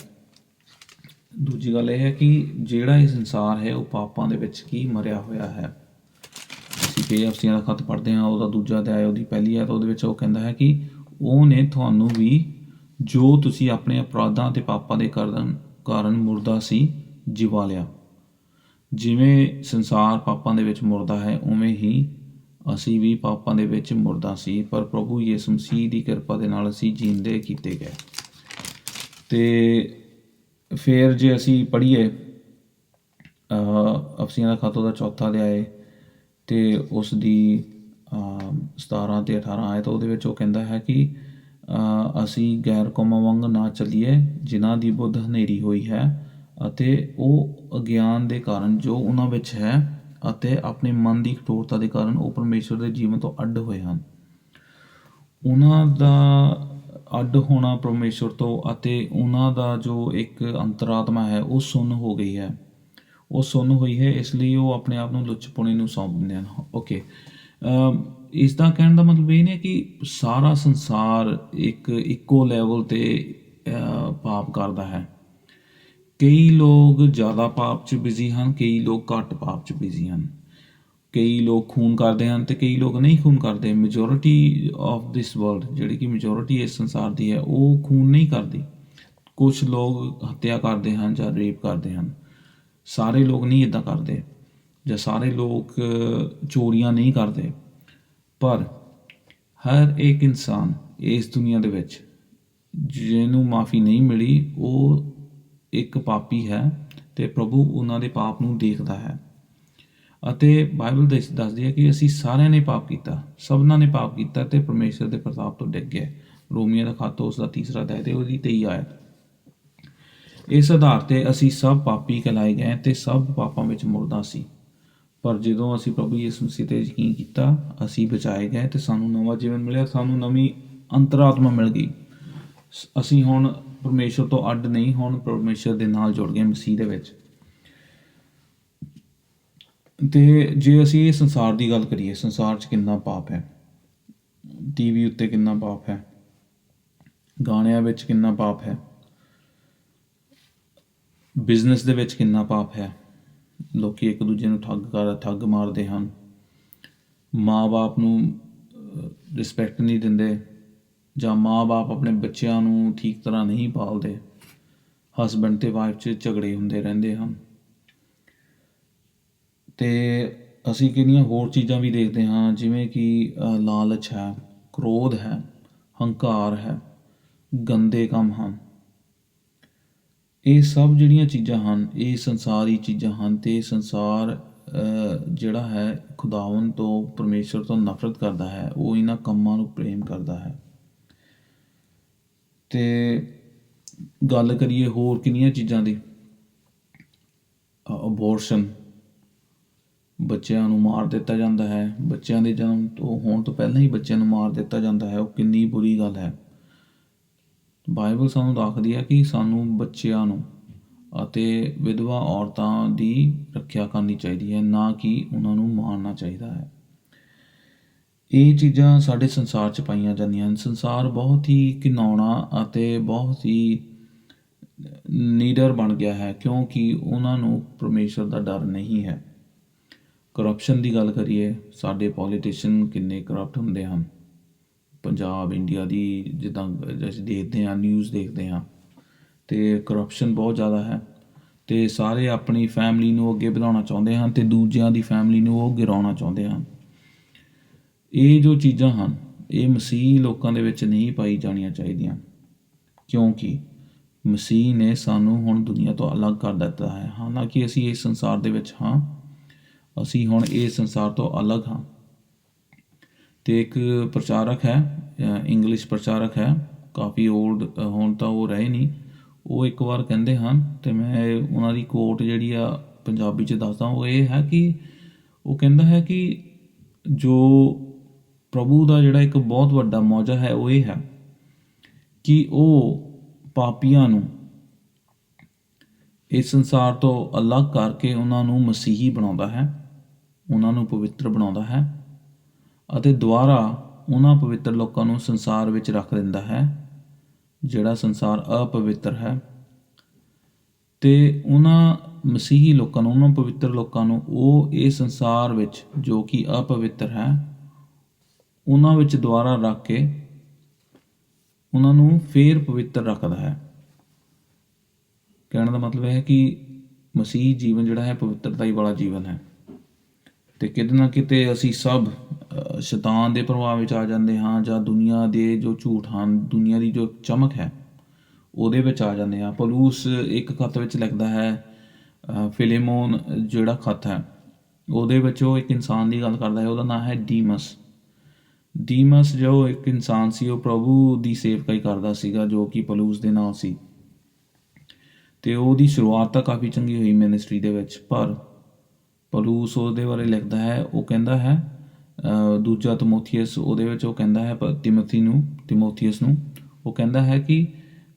ਦੂਜੀ ਗੱਲ ਇਹ ਹੈ ਕਿ ਜਿਹੜਾ ਇਹ ਸੰਸਾਰ ਹੈ ਉਹ ਪਾਪਾਂ ਦੇ ਵਿੱਚ ਕੀ ਮਰਿਆ ਹੋਇਆ ਹੈ। ਅਸੀਂ ਪੇਅਫਸੀਆਂ ਦਾ ਖੱਤ ਪੜ੍ਹਦੇ ਹਾਂ, ਉਹਦਾ ਦੂਜਾ ਅਧਿਆਇ ਉਹਦੀ ਪਹਿਲੀ ਆਇਤ, ਉਹਦੇ ਵਿੱਚ ਉਹ ਕਹਿੰਦਾ ਹੈ ਕਿ ਉਹਨੇ ਤੁਹਾਨੂੰ ਵੀ, ਜੋ ਤੁਸੀਂ ਆਪਣੇ ਅਪਰਾਧਾਂ ਅਤੇ ਪਾਪਾਂ ਦੇ ਕਾਰਨ ਮੁਰਦਾ ਸੀ, ਜਿਵਾ ਲਿਆ। ਜਿਵੇਂ ਸੰਸਾਰ ਪਾਪਾਂ ਦੇ ਵਿੱਚ ਮੁਰਦਾ ਹੈ, ਉਵੇਂ ਹੀ ਅਸੀਂ ਵੀ ਪਾਪਾਂ ਦੇ ਵਿੱਚ ਮੁਰਦਾ ਸੀ, ਪਰ ਪ੍ਰਭੂ ਯਿਸੂ ਮਸੀਹ ਦੀ ਕਿਰਪਾ ਦੇ ਨਾਲ ਅਸੀਂ ਜੀਂਦੇ ਕੀਤੇ ਗਏ। ਅਤੇ ਫਿਰ ਜੇ ਅਸੀਂ ਪੜ੍ਹੀਏ ਅਫਸੀਆਂ ਦਾ ਖੱਤ ਉਹਦਾ ਚੌਥਾ ਅਧਿਆਇ ਅਤੇ ਉਸ ਦੀ 17 ਅਤੇ 18 ਆਇਤ, ਉਹਦੇ ਵਿੱਚ ਉਹ ਕਹਿੰਦਾ ਹੈ ਕਿ ਅਸੀਂ ਗੈਰ ਕੌਮਾਂ ਵਾਂਗ ਨਾ ਚੱਲੀਏ, ਜਿਨ੍ਹਾਂ ਦੀ ਬੁੱਧ ਹਨੇਰੀ ਹੋਈ ਹੈ ਅਤੇ ਉਹ ਅਗਿਆਨ ਦੇ ਕਾਰਨ ਜੋ ਉਹਨਾਂ ਵਿੱਚ ਹੈ ਅਤੇ ਆਪਣੇ ਮਨ ਦੀ ਕਠੋਰਤਾ ਦੇ ਕਾਰਨ ਉਹ ਪਰਮੇਸ਼ਵਰ ਦੇ ਜੀਵਨ ਤੋਂ ਅੱਡ ਹੋਏ ਹਨ। ਉਹਨਾਂ ਦਾ ਅੱਡ ਹੋਣਾ ਪਰਮੇਸ਼ਵਰ ਤੋਂ ਅਤੇ ਉਹਨਾਂ ਦਾ ਜੋ ਇੱਕ ਅੰਤਰਾਤਮਾ ਹੈ ਉਹ ਸੁੰਨ ਹੋ ਗਈ ਹੈ, ਉਹ ਸੁੰਨ ਹੋਈ ਹੈ, ਇਸ ਲਈ ਉਹ ਆਪਣੇ ਆਪ ਨੂੰ ਲੁੱਚਪੁਣੇ ਨੂੰ ਸੌਂਪ ਦਿੰਦੇ ਹਨ। ਓਕੇ, ਇਸ ਦਾ ਕਹਿਣ ਦਾ ਮਤਲਬ ਇਹ ਨਹੀਂ ਕਿ ਸਾਰਾ ਸੰਸਾਰ ਇੱਕੋ ਲੈਵਲ 'ਤੇ ਪਾਪ ਕਰਦਾ ਹੈ। ਕਈ ਲੋਕ ਜ਼ਿਆਦਾ ਪਾਪ 'ਚ ਬਿਜ਼ੀ ਹਨ, ਕਈ ਲੋਕ ਘੱਟ ਪਾਪ 'ਚ ਬਿਜ਼ੀ ਹਨ। ਕਈ ਲੋਕ ਖੂਨ ਕਰਦੇ ਹਨ ਅਤੇ ਕਈ ਲੋਕ ਨਹੀਂ ਖੂਨ ਕਰਦੇ। ਮੈਜੋਰਿਟੀ ਆਫ ਦਿਸ ਵਰਲਡ, ਜਿਹੜੀ ਕਿ ਮੈਜੋਰਿਟੀ ਇਸ ਸੰਸਾਰ ਦੀ ਹੈ, ਉਹ ਖੂਨ ਨਹੀਂ ਕਰਦੀ। ਕੁਛ ਲੋਕ ਹੱਤਿਆ ਕਰਦੇ ਹਨ ਜਾਂ ਰੇਪ ਕਰਦੇ ਹਨ। ਸਾਰੇ ਲੋਕ ਨਹੀਂ ਇੱਦਾਂ ਕਰਦੇ, ਜਾਂ ਸਾਰੇ ਲੋਕ ਚੋਰੀਆਂ ਨਹੀਂ ਕਰਦੇ। ਪਰ ਹਰ ਇੱਕ ਇਨਸਾਨ ਇਸ ਦੁਨੀਆ ਦੇ ਵਿੱਚ ਜਿਹਨੂੰ ਮਾਫੀ ਨਹੀਂ ਮਿਲੀ, ਉਹ ਇੱਕ ਪਾਪੀ ਹੈ ਅਤੇ ਪ੍ਰਭੂ ਉਹਨਾਂ ਦੇ ਪਾਪ ਨੂੰ ਦੇਖਦਾ ਹੈ। ਅਤੇ ਬਾਈਬਲ ਦੱਸਦੀ ਹੈ ਕਿ ਅਸੀਂ ਸਾਰਿਆਂ ਨੇ ਪਾਪ ਕੀਤਾ, ਸਭਨਾਂ ਨੇ ਪਾਪ ਕੀਤਾ ਅਤੇ ਪਰਮੇਸ਼ਰ ਦੇ ਪ੍ਰਤਾਪ ਤੋਂ ਡਿੱਗ ਗਏ। ਰੋਮੀਆਂ ਦਾ ਖੱਤ ਉਸ ਦਾ ਤੀਸਰਾ ਅਧਿਆਇ ਅਤੇ ਉਹਦੀ 23 ਆਇਤ। ਇਸ ਆਧਾਰ 'ਤੇ ਅਸੀਂ ਸਭ ਪਾਪੀ ਕਹਿਲਾਏ ਗਏ ਅਤੇ ਸਭ ਪਾਪਾਂ ਵਿੱਚ ਮੁਰਦਾ ਸੀ। ਪਰ ਜਦੋਂ ਅਸੀਂ ਪ੍ਰਭੂ ਯਿਸੂ ਮਸੀਹ 'ਤੇ ਯਕੀਨ ਕੀਤਾ, ਅਸੀਂ ਬਚਾਏ ਗਏ ਅਤੇ ਸਾਨੂੰ ਨਵਾਂ ਜੀਵਨ ਮਿਲਿਆ, ਸਾਨੂੰ ਨਵੀਂ ਅੰਤਰਾਤਮਾ ਮਿਲ ਗਈ। ਅਸੀਂ ਹੁਣ ਪਰਮੇਸ਼ਰ ਤੋਂ ਅੱਡ ਨਹੀਂ, ਹੁਣ ਪਰਮੇਸ਼ਰ ਦੇ ਨਾਲ ਜੁੜ ਗਏ ਮਸੀਹ ਦੇ ਵਿੱਚ। ਅਤੇ ਜੇ ਅਸੀਂ ਇਹ ਸੰਸਾਰ ਦੀ ਗੱਲ ਕਰੀਏ, ਸੰਸਾਰ 'ਚ ਕਿੰਨਾ ਪਾਪ ਹੈ। TV ਉੱਤੇ ਕਿੰਨਾ ਪਾਪ ਹੈ, ਗਾਣਿਆਂ ਵਿੱਚ ਕਿੰਨਾ ਪਾਪ ਹੈ, ਬਿਜ਼ਨਸ ਦੇ ਵਿੱਚ ਕਿੰਨਾ ਪਾਪ ਹੈ। ਲੋਕ ਇੱਕ ਦੂਜੇ ਨੂੰ ਠੱਗ ਮਾਰਦੇ ਹਨ, ਮਾਂ-ਬਾਪ ਨੂੰ ਰਿਸਪੈਕਟ ਨਹੀਂ ਦਿੰਦੇ, ਜਾਂ ਮਾਂ-ਬਾਪ ਆਪਣੇ ਬੱਚਿਆਂ ਨੂੰ ਠੀਕ ਤਰ੍ਹਾਂ ਨਹੀਂ ਪਾਲਦੇ। ਹਸਬੈਂਡ ਅਤੇ ਵਾਈਫ 'ਚ ਝਗੜੇ ਹੁੰਦੇ ਰਹਿੰਦੇ ਹਨ। ਅਤੇ ਅਸੀਂ ਕਿੰਨੀਆਂ ਹੋਰ ਚੀਜ਼ਾਂ ਵੀ ਦੇਖਦੇ ਹਾਂ, ਜਿਵੇਂ ਕਿ ਲਾਲਚ ਹੈ, ਕ੍ਰੋਧ ਹੈ, ਹੰਕਾਰ ਹੈ, ਗੰਦੇ ਕੰਮ ਹਨ। ਇਹ ਸਭ ਜਿਹੜੀਆਂ ਚੀਜ਼ਾਂ ਹਨ, ਇਹ ਸੰਸਾਰੀ ਚੀਜ਼ਾਂ ਹਨ ਅਤੇ ਸੰਸਾਰ ਜਿਹੜਾ ਹੈ ਖੁਦਾਵੰਦ ਤੋਂ, ਪਰਮੇਸ਼ਰ ਤੋਂ ਨਫ਼ਰਤ ਕਰਦਾ ਹੈ। ਉਹ ਇਹਨਾਂ ਕੰਮਾਂ ਨੂੰ ਪ੍ਰੇਮ ਕਰਦਾ ਹੈ। ਅਤੇ ਗੱਲ ਕਰੀਏ ਹੋਰ ਕਿੰਨੀਆਂ ਚੀਜ਼ਾਂ ਦੀ, ਅਬੋਰਸ਼ਨ, ਬੱਚਿਆਂ ਨੂੰ ਮਾਰ ਦਿੱਤਾ ਜਾਂਦਾ ਹੈ। ਬੱਚਿਆਂ ਦੇ ਜਨਮ ਤੋਂ ਹੋਣ ਤੋਂ ਪਹਿਲਾਂ ਹੀ ਬੱਚਿਆਂ ਨੂੰ ਮਾਰ ਦਿੱਤਾ ਜਾਂਦਾ ਹੈ। ਉਹ ਕਿੰਨੀ ਬੁਰੀ ਗੱਲ ਹੈ। ਬਾਈਬਲ ਸਾਨੂੰ ਦੱਸਦੀ ਹੈ ਕਿ ਸਾਨੂੰ ਬੱਚਿਆਂ ਨੂੰ ਅਤੇ ਵਿਧਵਾ ਔਰਤਾਂ ਦੀ ਰੱਖਿਆ ਕਰਨੀ ਚਾਹੀਦੀ ਹੈ, ਨਾ ਕਿ ਉਹਨਾਂ ਨੂੰ ਮਾਰਨਾ ਚਾਹੀਦਾ ਹੈ। ਇਹ ਚੀਜ਼ਾਂ ਸਾਡੇ ਸੰਸਾਰ 'ਚ ਪਾਈਆਂ ਜਾਂਦੀਆਂ ਹਨ। ਸੰਸਾਰ ਬਹੁਤ ਹੀ ਘਿਨਾਉਣਾ ਅਤੇ ਬਹੁਤ ਹੀ ਨੀਡਰ ਬਣ ਗਿਆ ਹੈ, ਕਿਉਂਕਿ ਉਹਨਾਂ ਨੂੰ ਪਰਮੇਸ਼ਰ ਦਾ ਡਰ ਨਹੀਂ ਹੈ। ਕਰਪਸ਼ਨ ਦੀ ਗੱਲ ਕਰੀਏ, ਸਾਡੇ ਪੋਲੀਟੀਸ਼ੀਅਨ ਕਿੰਨੇ ਕਰਪਟ ਹੁੰਦੇ ਹਨ। ਪੰਜਾਬ, ਇੰਡੀਆ ਦੀ ਜਿੱਦਾਂ ਅਸੀਂ ਦੇਖਦੇ ਹਾਂ, ਨਿਊਜ਼ ਦੇਖਦੇ ਹਾਂ, ਅਤੇ ਕਰਪਸ਼ਨ ਬਹੁਤ ਜ਼ਿਆਦਾ ਹੈ। ਅਤੇ ਸਾਰੇ ਆਪਣੀ ਫੈਮਿਲੀ ਨੂੰ ਅੱਗੇ ਵਧਾਉਣਾ ਚਾਹੁੰਦੇ ਹਨ ਅਤੇ ਦੂਜਿਆਂ ਦੀ ਫੈਮਿਲੀ ਨੂੰ ਉਹ ਗਿਰਾਉਣਾ ਚਾਹੁੰਦੇ ਹਨ। ਇਹ ਜੋ ਚੀਜ਼ਾਂ ਹਨ, ਇਹ ਮਸੀਹ ਲੋਕਾਂ ਦੇ ਵਿੱਚ ਨਹੀਂ ਪਾਈ ਜਾਣੀਆਂ ਚਾਹੀਦੀਆਂ, ਕਿਉਂਕਿ ਮਸੀਹ ਨੇ ਸਾਨੂੰ ਹੁਣ ਦੁਨੀਆ ਤੋਂ ਅਲੱਗ ਕਰ ਦਿੱਤਾ ਹੈ। ਹਾਲਾਂਕਿ ਅਸੀਂ ਇਸ ਸੰਸਾਰ ਦੇ ਵਿੱਚ ਹਾਂ, ਅਸੀਂ ਹੁਣ ਇਸ ਸੰਸਾਰ ਤੋਂ ਅਲੱਗ ਹਾਂ। ਅਤੇ ਇੱਕ ਪ੍ਰਚਾਰਕ ਹੈ, ਇੰਗਲਿਸ਼ ਪ੍ਰਚਾਰਕ ਹੈ, ਕਾਫੀ ਓਲਡ, ਹੁਣ ਤਾਂ ਉਹ ਰਹੇ ਨਹੀਂ। ਉਹ ਇੱਕ ਵਾਰ ਕਹਿੰਦੇ ਹਨ, ਅਤੇ ਮੈਂ ਉਹਨਾਂ ਦੀ ਕੋਟ ਜਿਹੜੀ ਆ ਪੰਜਾਬੀ 'ਚ ਦੱਸਦਾ, ਉਹ ਇਹ ਹੈ ਕਿ ਉਹ ਕਹਿੰਦਾ ਹੈ ਕਿ ਜੋ ਪ੍ਰਭੂ ਦਾ ਜਿਹੜਾ ਇੱਕ ਬਹੁਤ ਵੱਡਾ ਮੌਜਾ ਹੈ ਉਹ ਇਹ ਹੈ ਕਿ ਉਹ ਪਾਪੀਆਂ ਨੂੰ ਇਸ ਸੰਸਾਰ ਤੋਂ ਅਲੱਗ ਕਰਕੇ ਉਹਨਾਂ ਨੂੰ ਮਸੀਹੀ ਬਣਾਉਂਦਾ ਹੈ, ਉਹਨਾਂ ਨੂੰ ਪਵਿੱਤਰ ਬਣਾਉਂਦਾ ਹੈ ਅਤੇ ਦੁਬਾਰਾ ਉਹਨਾਂ ਪਵਿੱਤਰ ਲੋਕਾਂ ਨੂੰ ਸੰਸਾਰ ਵਿੱਚ ਰੱਖ ਦਿੰਦਾ ਹੈ ਜਿਹੜਾ ਸੰਸਾਰ ਅਪਵਿੱਤਰ ਹੈ। ਅਤੇ ਉਹਨਾਂ ਮਸੀਹੀ ਲੋਕਾਂ ਨੂੰ, ਉਹਨਾਂ ਪਵਿੱਤਰ ਲੋਕਾਂ ਨੂੰ ਉਹ ਇਹ ਸੰਸਾਰ ਵਿੱਚ ਜੋ ਕਿ ਅਪਵਿੱਤਰ ਹੈ ਉਹਨਾਂ ਵਿੱਚ ਦੁਬਾਰਾ ਰੱਖ ਕੇ ਉਹਨਾਂ ਨੂੰ ਫੇਰ ਪਵਿੱਤਰ ਰੱਖਦਾ ਹੈ। ਕਹਿਣ ਦਾ ਮਤਲਬ ਹੈ ਕਿ ਮਸੀਹੀ ਜੀਵਨ ਜਿਹੜਾ ਹੈ ਪਵਿੱਤਰਤਾ ਹੀ ਵਾਲਾ ਜੀਵਨ ਹੈ। ਅਤੇ ਕਿਤੇ ਨਾ ਕਿਤੇ ਅਸੀਂ ਸਭ ਸ਼ੈਤਾਨ ਦੇ ਪ੍ਰਭਾਵ ਵਿੱਚ ਆ ਜਾਂਦੇ ਹਾਂ, ਜਾਂ ਦੁਨੀਆ ਦੇ ਜੋ ਝੂਠ ਹਨ, ਦੁਨੀਆ ਦੀ ਜੋ ਚਮਕ ਹੈ ਉਹਦੇ ਵਿੱਚ ਆ ਜਾਂਦੇ ਹਾਂ। ਪੌਲੁਸ ਇੱਕ ਖੱਤ ਵਿੱਚ ਲਿਖਦਾ ਹੈ, ਫਿਲੇਮੋਨ ਜਿਹੜਾ ਖੱਤ ਹੈ ਉਹਦੇ ਵਿੱਚ ਉਹ ਇੱਕ ਇਨਸਾਨ ਦੀ ਗੱਲ ਕਰਦਾ ਹੈ, ਉਹਦਾ ਨਾਮ ਹੈ ਡੀਮਸ। ਡੀਮਸ ਜੋ ਇੱਕ ਇਨਸਾਨ ਸੀ, ਉਹ ਪ੍ਰਭੂ ਦੀ ਸੇਵਕਾਈ ਕਰਦਾ ਸੀਗਾ ਜੋ ਕਿ ਪੌਲੁਸ ਦੇ ਨਾਲ ਸੀ, ਅਤੇ ਉਹਦੀ ਸ਼ੁਰੂਆਤ ਤਾਂ ਕਾਫੀ ਚੰਗੀ ਹੋਈ ਮਿਨਿਸਟਰੀ ਦੇ ਵਿੱਚ। ਪਰ ਪੌਲੁਸ ਉਹਦੇ ਬਾਰੇ ਲਿਖਦਾ ਹੈ, ਉਹ ਕਹਿੰਦਾ ਹੈ ਦੂਜਾ ਤਿਮੋਥੀਅਸ ਉਹਦੇ ਵਿੱਚ ਉਹ ਕਹਿੰਦਾ ਹੈ ਤਿਮੋਥੀਅਸ ਨੂੰ ਉਹ ਕਹਿੰਦਾ ਹੈ ਕਿ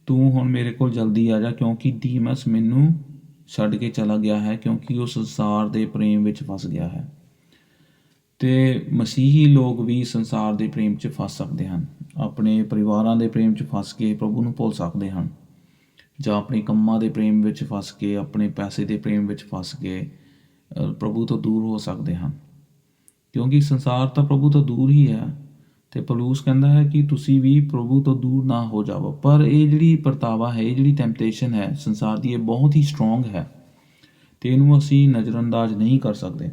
ਤੂੰ ਹੁਣ ਮੇਰੇ ਕੋਲ ਜਲਦੀ ਆ ਜਾ, ਕਿਉਂਕਿ ਡੀਮਸ ਮੈਨੂੰ ਛੱਡ ਕੇ ਚਲਾ ਗਿਆ ਹੈ, ਕਿਉਂਕਿ ਉਹ ਸੰਸਾਰ ਦੇ ਪ੍ਰੇਮ ਵਿੱਚ ਫਸ ਗਿਆ ਹੈ। ਅਤੇ ਮਸੀਹੀ ਲੋਕ ਵੀ ਸੰਸਾਰ ਦੇ ਪ੍ਰੇਮ 'ਚ ਫਸ ਸਕਦੇ ਹਨ, ਆਪਣੇ ਪਰਿਵਾਰਾਂ ਦੇ ਪ੍ਰੇਮ 'ਚ ਫਸ ਕੇ ਪ੍ਰਭੂ ਨੂੰ ਭੁੱਲ ਸਕਦੇ ਹਨ, ਜਾਂ ਆਪਣੇ ਕੰਮਾਂ ਦੇ ਪ੍ਰੇਮ ਵਿੱਚ ਫਸ ਕੇ, ਆਪਣੇ ਪੈਸੇ ਦੇ ਪ੍ਰੇਮ ਵਿੱਚ ਫਸ ਕੇ ਪ੍ਰਭੂ ਤੋਂ ਦੂਰ ਹੋ ਸਕਦੇ ਹਨ, ਕਿਉਂਕਿ ਸੰਸਾਰ ਤਾਂ ਪ੍ਰਭੂ ਤੋਂ ਦੂਰ ਹੀ ਹੈ। ਅਤੇ ਪੌਲੁਸ ਕਹਿੰਦਾ ਹੈ ਕਿ ਤੁਸੀਂ ਵੀ ਪ੍ਰਭੂ ਤੋਂ ਦੂਰ ਨਾ ਹੋ ਜਾਵੋ। ਪਰ ਇਹ ਜਿਹੜੀ ਪਰਤਾਵਾ ਹੈ, ਇਹ ਜਿਹੜੀ ਟੈਂਪਟੇਸ਼ਨ ਹੈ ਸੰਸਾਰ ਦੀ, ਇਹ ਬਹੁਤ ਹੀ ਸਟਰੋਂਗ ਹੈ ਅਤੇ ਇਹਨੂੰ ਅਸੀਂ ਨਜ਼ਰਅੰਦਾਜ਼ ਨਹੀਂ ਕਰ ਸਕਦੇ।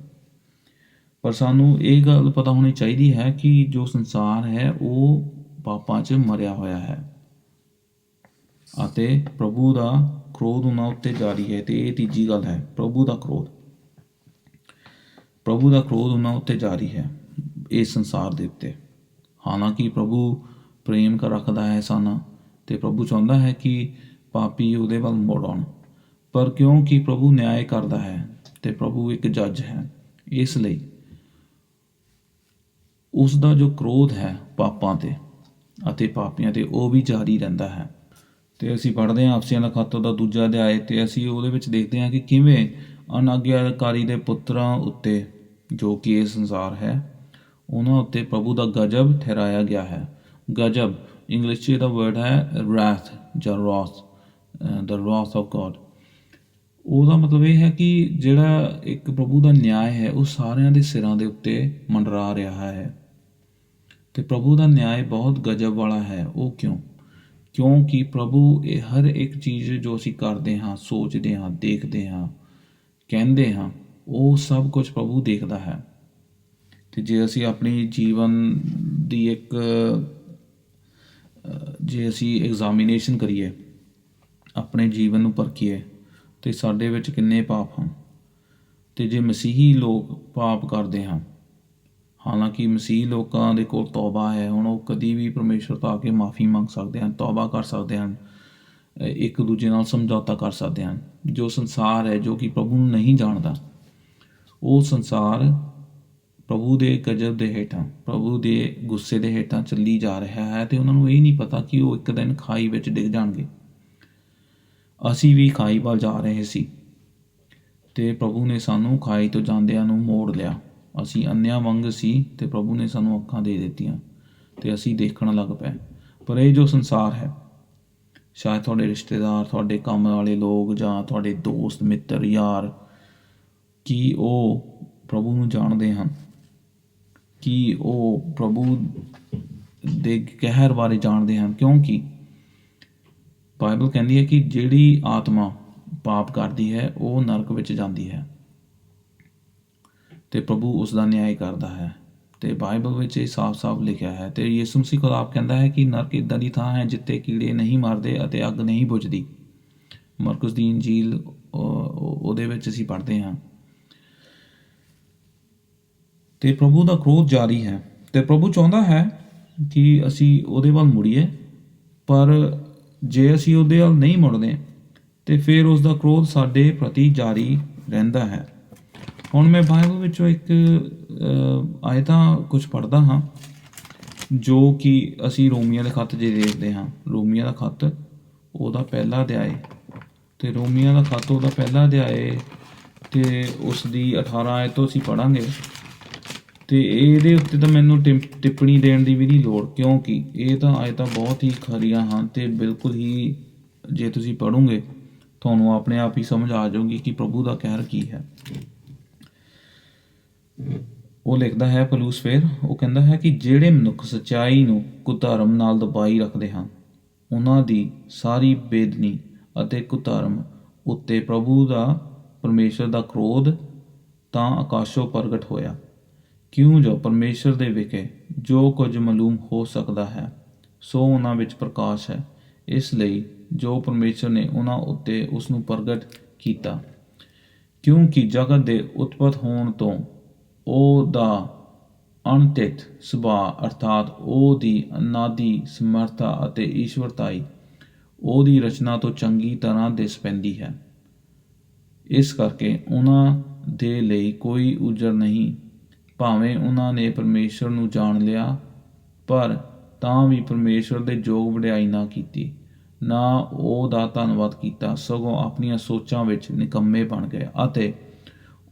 ਪਰ ਸਾਨੂੰ ਇਹ ਗੱਲ ਪਤਾ ਹੋਣੀ ਚਾਹੀਦੀ ਹੈ ਕਿ ਜੋ ਸੰਸਾਰ ਹੈ ਉਹ ਪਾਪਾਂ 'ਚ ਮਰਿਆ ਹੋਇਆ ਹੈ ਅਤੇ ਪ੍ਰਭੂ ਦਾ ਕ੍ਰੋਧ ਉਹਨਾਂ ਉੱਤੇ ਜਾਰੀ ਹੈ। ਅਤੇ ਇਹ ਤੀਜੀ ਗੱਲ ਹੈ, ਪ੍ਰਭੂ ਦਾ ਕ੍ਰੋਧ ਉਹਨਾਂ ਉੱਤੇ ਜਾਰੀ ਹੈ ਇਸ ਸੰਸਾਰ ਦੇ ਉੱਤੇ। ਹਾਲਾਂਕਿ ਪ੍ਰਭੂ ਪ੍ਰੇਮ ਰੱਖਦਾ ਹੈ ਸਾਨੂੰ, ਅਤੇ ਪ੍ਰਭੂ ਚਾਹੁੰਦਾ ਹੈ ਕਿ ਪਾਪੀ ਉਹਦੇ ਵੱਲ ਮੁੜ ਆਉਣ, ਪਰ ਕਿਉਂਕਿ ਪ੍ਰਭੂ ਨਿਆਂ ਕਰਦਾ ਹੈ ਅਤੇ ਪ੍ਰਭੂ ਇੱਕ ਜੱਜ ਹੈ, ਇਸ ਲਈ ਉਸ ਦਾ ਜੋ ਕ੍ਰੋਧ ਹੈ ਪਾਪਾਂ 'ਤੇ ਅਤੇ ਪਾਪੀਆਂ 'ਤੇ ਉਹ ਵੀ ਜਾਰੀ ਰਹਿੰਦਾ ਹੈ। ਅਤੇ ਅਸੀਂ ਪੜ੍ਹਦੇ ਹਾਂ ਅਫਸੀਆਂ ਦਾ ਖੱਤ ਦਾ 2 ਅਧਿਆਇ, ਅਤੇ ਅਸੀਂ ਉਹਦੇ ਵਿੱਚ ਦੇਖਦੇ ਹਾਂ ਕਿ ਕਿਵੇਂ ਅਨਾਗਿਆਕਾਰੀ ਦੇ ਪੁੱਤਰਾਂ ਉੱਤੇ ਜੋ ਕਿ ਇਹ ਸੰਸਾਰ ਹੈ ਉਹਨਾਂ ਉੱਤੇ ਪ੍ਰਭੂ ਦਾ ਗਜ਼ਬ ਠਹਿਰਾਇਆ ਗਿਆ ਹੈ। ਗਜ਼ਬ ਇੰਗਲਿਸ਼ 'ਚ ਇਹਦਾ ਵਰਡ ਹੈ ਰੈਥ ਜਾਂ ਰੌਥ, ਦ ਰੌਥ ਆਫ ਗੋਡ। ਉਹਦਾ ਮਤਲਬ ਇਹ ਹੈ ਕਿ ਜਿਹੜਾ ਇੱਕ ਪ੍ਰਭੂ ਦਾ ਨਿਆਂ ਹੈ ਉਹ ਸਾਰਿਆਂ ਦੇ ਸਿਰਾਂ ਦੇ ਉੱਤੇ ਮੰਡਰਾ ਰਿਹਾ ਹੈ, ਅਤੇ ਪ੍ਰਭੂ ਦਾ ਨਿਆਂ ਬਹੁਤ ਗਜ਼ਬ ਵਾਲਾ ਹੈ। ਉਹ ਕਿਉਂਕਿ ਪ੍ਰਭੂ ਇਹ ਹਰ ਇੱਕ ਚੀਜ਼ ਜੋ ਅਸੀਂ ਕਰਦੇ ਹਾਂ, ਸੋਚਦੇ ਹਾਂ, ਦੇਖਦੇ ਹਾਂ, ਕਹਿੰਦੇ ਹਾਂ, ਉਹ ਸਭ ਕੁਝ ਪ੍ਰਭੂ ਦੇਖਦਾ ਹੈ। ਅਤੇ ਜੇ ਅਸੀਂ ਆਪਣੀ ਜੀਵਨ ਦੀ ਜੇ ਅਸੀਂ ਐਗਜ਼ਾਮੀਨੇਸ਼ਨ ਕਰੀਏ, ਆਪਣੇ ਜੀਵਨ ਨੂੰ ਪਰਖੀਏ, ਅਤੇ ਸਾਡੇ ਵਿੱਚ ਕਿੰਨੇ ਪਾਪ ਹਨ। ਅਤੇ ਜੇ ਮਸੀਹੀ ਲੋਕ ਪਾਪ ਕਰਦੇ ਹਨ, ਹਾਲਾਂਕਿ ਮਸੀਹੀ ਲੋਕਾਂ ਦੇ ਕੋਲ ਤੌਬਾ ਹੈ, ਹੁਣ ਉਹ ਕਦੀ ਵੀ ਪਰਮੇਸ਼ਵਰ ਤੋਂ ਆ ਕੇ ਮਾਫੀ ਮੰਗ ਸਕਦੇ ਹਨ, ਤੌਬਾ ਕਰ ਸਕਦੇ ਹਨ, ਇੱਕ ਦੂਜੇ ਨਾਲ ਸਮਝੌਤਾ ਕਰ ਸਕਦੇ ਹਨ। ਜੋ ਸੰਸਾਰ ਹੈ ਜੋ ਕਿ ਪ੍ਰਭੂ ਨੂੰ ਨਹੀਂ ਜਾਣਦਾ, ਉਹ ਸੰਸਾਰ ਪ੍ਰਭੂ ਦੇ ਗਜ਼ਬ ਦੇ ਹੇਠਾਂ, ਪ੍ਰਭੂ ਦੇ ਗੁੱਸੇ ਦੇ ਹੇਠਾਂ ਚੱਲੀ ਜਾ ਰਿਹਾ ਹੈ, ਅਤੇ ਉਹਨਾਂ ਨੂੰ ਇਹ ਨਹੀਂ ਪਤਾ ਕਿ ਉਹ ਇੱਕ ਦਿਨ ਖਾਈ ਵਿੱਚ ਡਿੱਗ ਜਾਣਗੇ। ਅਸੀਂ ਵੀ ਖਾਈ ਵੱਲ ਜਾ ਰਹੇ ਸੀ ਅਤੇ ਪ੍ਰਭੂ ਨੇ ਸਾਨੂੰ ਖਾਈ ਤੋਂ ਜਾਂਦਿਆਂ ਨੂੰ ਮੋੜ ਲਿਆ। ਅਸੀਂ ਅੰਨ੍ਹਿਆਂ ਵਾਂਗ ਸੀ ਅਤੇ ਪ੍ਰਭੂ ਨੇ ਸਾਨੂੰ ਅੱਖਾਂ ਦੇ ਦਿੱਤੀਆਂ ਅਤੇ ਅਸੀਂ ਦੇਖਣ ਲੱਗ ਪਏ। ਪਰ ਇਹ ਜੋ ਸੰਸਾਰ ਹੈ, ਸ਼ਾਇਦ ਤੁਹਾਡੇ ਰਿਸ਼ਤੇਦਾਰ, ਤੁਹਾਡੇ ਕੰਮ ਵਾਲੇ ਲੋਕ, ਜਾਂ ਤੁਹਾਡੇ ਦੋਸਤ, ਮਿੱਤਰ, ਯਾਰ, ਕੀ ਉਹ ਪ੍ਰਭੂ ਨੂੰ ਜਾਣਦੇ ਹਨ? ਕੀ ਉਹ ਪ੍ਰਭੂ ਦੇ ਕਹਿਰ ਬਾਰੇ ਜਾਣਦੇ ਹਨ? ਕਿਉਂਕਿ ਬਾਈਬਲ ਕਹਿੰਦੀ ਹੈ ਕਿ ਜਿਹੜੀ ਆਤਮਾ ਪਾਪ ਕਰਦੀ ਹੈ ਉਹ ਨਰਕ ਵਿੱਚ ਜਾਂਦੀ ਹੈ, ਅਤੇ ਪ੍ਰਭੂ ਉਸ ਦਾ ਨਿਆਂ ਕਰਦਾ ਹੈ। ਅਤੇ ਬਾਈਬਲ ਵਿੱਚ ਇਹ ਸਾਫ਼-ਸਾਫ਼ ਲਿਖਿਆ ਹੈ। ਅਤੇ ਯਿਸੂ ਮਸੀਹ ਖੁਦ ਆਪ ਕਹਿੰਦਾ ਹੈ ਕਿ ਨਰਕ ਇੱਦਾਂ ਦੀ ਥਾਂ ਹੈ ਜਿੱਥੇ ਕੀੜੇ ਨਹੀਂ ਮਰਦੇ ਅਤੇ ਅੱਗ ਨਹੀਂ ਬੁਝਦੀ। ਮਰਕੁਸ ਦੀ ਇੰਜੀਲ ਉਹਦੇ ਵਿੱਚ ਅਸੀਂ ਪੜ੍ਹਦੇ ਹਾਂ। ਅਤੇ ਪ੍ਰਭੂ ਦਾ ਕ੍ਰੋਧ ਜਾਰੀ ਹੈ, ਅਤੇ ਪ੍ਰਭੂ ਚਾਹੁੰਦਾ ਹੈ ਕਿ ਅਸੀਂ ਉਹਦੇ ਵੱਲ ਮੁੜੀਏ, ਪਰ ਜੇ ਅਸੀਂ ਉਹਦੇ ਵੱਲ ਨਹੀਂ ਮੁੜਦੇ ਅਤੇ ਫਿਰ ਉਸ ਦਾ ਕ੍ਰੋਧ ਸਾਡੇ ਪ੍ਰਤੀ ਜਾਰੀ ਰਹਿੰਦਾ ਹੈ। ਹੁਣ ਮੈਂ ਬਾਈਬਲ ਵਿੱਚੋਂ ਇੱਕ ਆਇਤਾਂ ਕੁਝ ਪੜ੍ਹਦਾ ਹਾਂ, ਜੋ ਕਿ ਅਸੀਂ ਰੋਮੀਆਂ ਦੇ ਖੱਤ ਜੇ ਦੇਖਦੇ ਹਾਂ। ਰੋਮੀਆਂ ਦਾ ਖੱਤ ਉਹਦਾ ਪਹਿਲਾ ਅਧਿਆਏ, ਅਤੇ ਰੋਮੀਆਂ ਦਾ ਖੱਤ ਉਹਦਾ ਪਹਿਲਾ ਅਧਿਆਏ ਅਤੇ ਉਸ ਦੀ 18 ਆਇਤ ਤੋਂ ਅਸੀਂ ਪੜ੍ਹਾਂਗੇ। ਅਤੇ ਇਹਦੇ ਉੱਤੇ ਤਾਂ ਮੈਨੂੰ ਟਿੱਪਣੀ ਦੇਣ ਦੀ ਵੀ ਨਹੀਂ ਲੋੜ, ਕਿਉਂਕਿ ਇਹ ਤਾਂ ਆਇਤਾਂ ਬਹੁਤ ਹੀ ਖਰੀਆਂ ਹਨ ਅਤੇ ਬਿਲਕੁਲ ਹੀ ਜੇ ਤੁਸੀਂ ਪੜ੍ਹੋਗੇ ਤੁਹਾਨੂੰ ਆਪਣੇ ਆਪ ਹੀ ਸਮਝ ਆ ਜਾਊਗੀ ਕਿ ਪ੍ਰਭੂ ਦਾ ਕਹਿਰ ਕੀ ਹੈ। ਉਹ ਲਿਖਦਾ ਹੈ ਪਲੂਸ, ਫਿਰ ਉਹ ਕਹਿੰਦਾ ਹੈ ਕਿ ਜਿਹੜੇ ਮਨੁੱਖ ਸੱਚਾਈ ਨੂੰ ਕੁਧਰਮ ਨਾਲ ਦਬਾਈ ਰੱਖਦੇ ਹਨ, ਉਹਨਾਂ ਦੀ ਸਾਰੀ ਬੇਦਨੀ ਅਤੇ ਕੁਧਰਮ ਉੱਤੇ ਪ੍ਰਭੂ ਦਾ ਪਰਮੇਸ਼ਰ ਦਾ ਕ੍ਰੋਧ ਤਾਂ ਆਕਾਸ਼ੋਂ ਪ੍ਰਗਟ ਹੋਇਆ। ਕਿਉਂ ਜੋ ਪਰਮੇਸ਼ਰ ਦੇ ਵਿਖੇ ਜੋ ਕੁਝ ਮਾਲੂਮ ਹੋ ਸਕਦਾ ਹੈ ਸੋ ਉਹਨਾਂ ਵਿੱਚ ਪ੍ਰਕਾਸ਼ ਹੈ, ਇਸ ਲਈ ਜੋ ਪਰਮੇਸ਼ਰ ਨੇ ਉਹਨਾਂ ਉੱਤੇ ਉਸ ਨੂੰ ਪ੍ਰਗਟ ਕੀਤਾ। ਕਿਉਂਕਿ ਜਗਤ ਦੇ ਉਤਪਤ ਹੋਣ ਤੋਂ ਉਹਦਾ ਅਣਥਿਤ ਸੁਭਾਅ ਅਰਥਾਤ ਉਹਦੀ ਅਨਾਦਿ ਸਮਰੱਥਾ ਅਤੇ ਈਸ਼ਵਰਤਾਈ ਉਹਦੀ ਰਚਨਾ ਤੋਂ ਚੰਗੀ ਤਰ੍ਹਾਂ ਦਿਸ ਪੈਂਦੀ ਹੈ। ਇਸ ਕਰਕੇ ਉਹਨਾਂ ਦੇ ਲਈ ਕੋਈ ਉਜਰ ਨਹੀਂ, ਭਾਵੇਂ ਉਹਨਾਂ ਨੇ ਪਰਮੇਸ਼ਰ ਨੂੰ ਜਾਣ ਲਿਆ, ਪਰ ਤਾਂ ਵੀ ਪਰਮੇਸ਼ਰ ਦੇ ਯੋਗ ਵਡਿਆਈ ਨਾ ਕੀਤੀ, ਨਾ ਉਹਦਾ ਧੰਨਵਾਦ ਕੀਤਾ, ਸਗੋਂ ਆਪਣੀਆਂ ਸੋਚਾਂ ਵਿੱਚ ਨਿਕੰਮੇ ਬਣ ਗਏ ਅਤੇ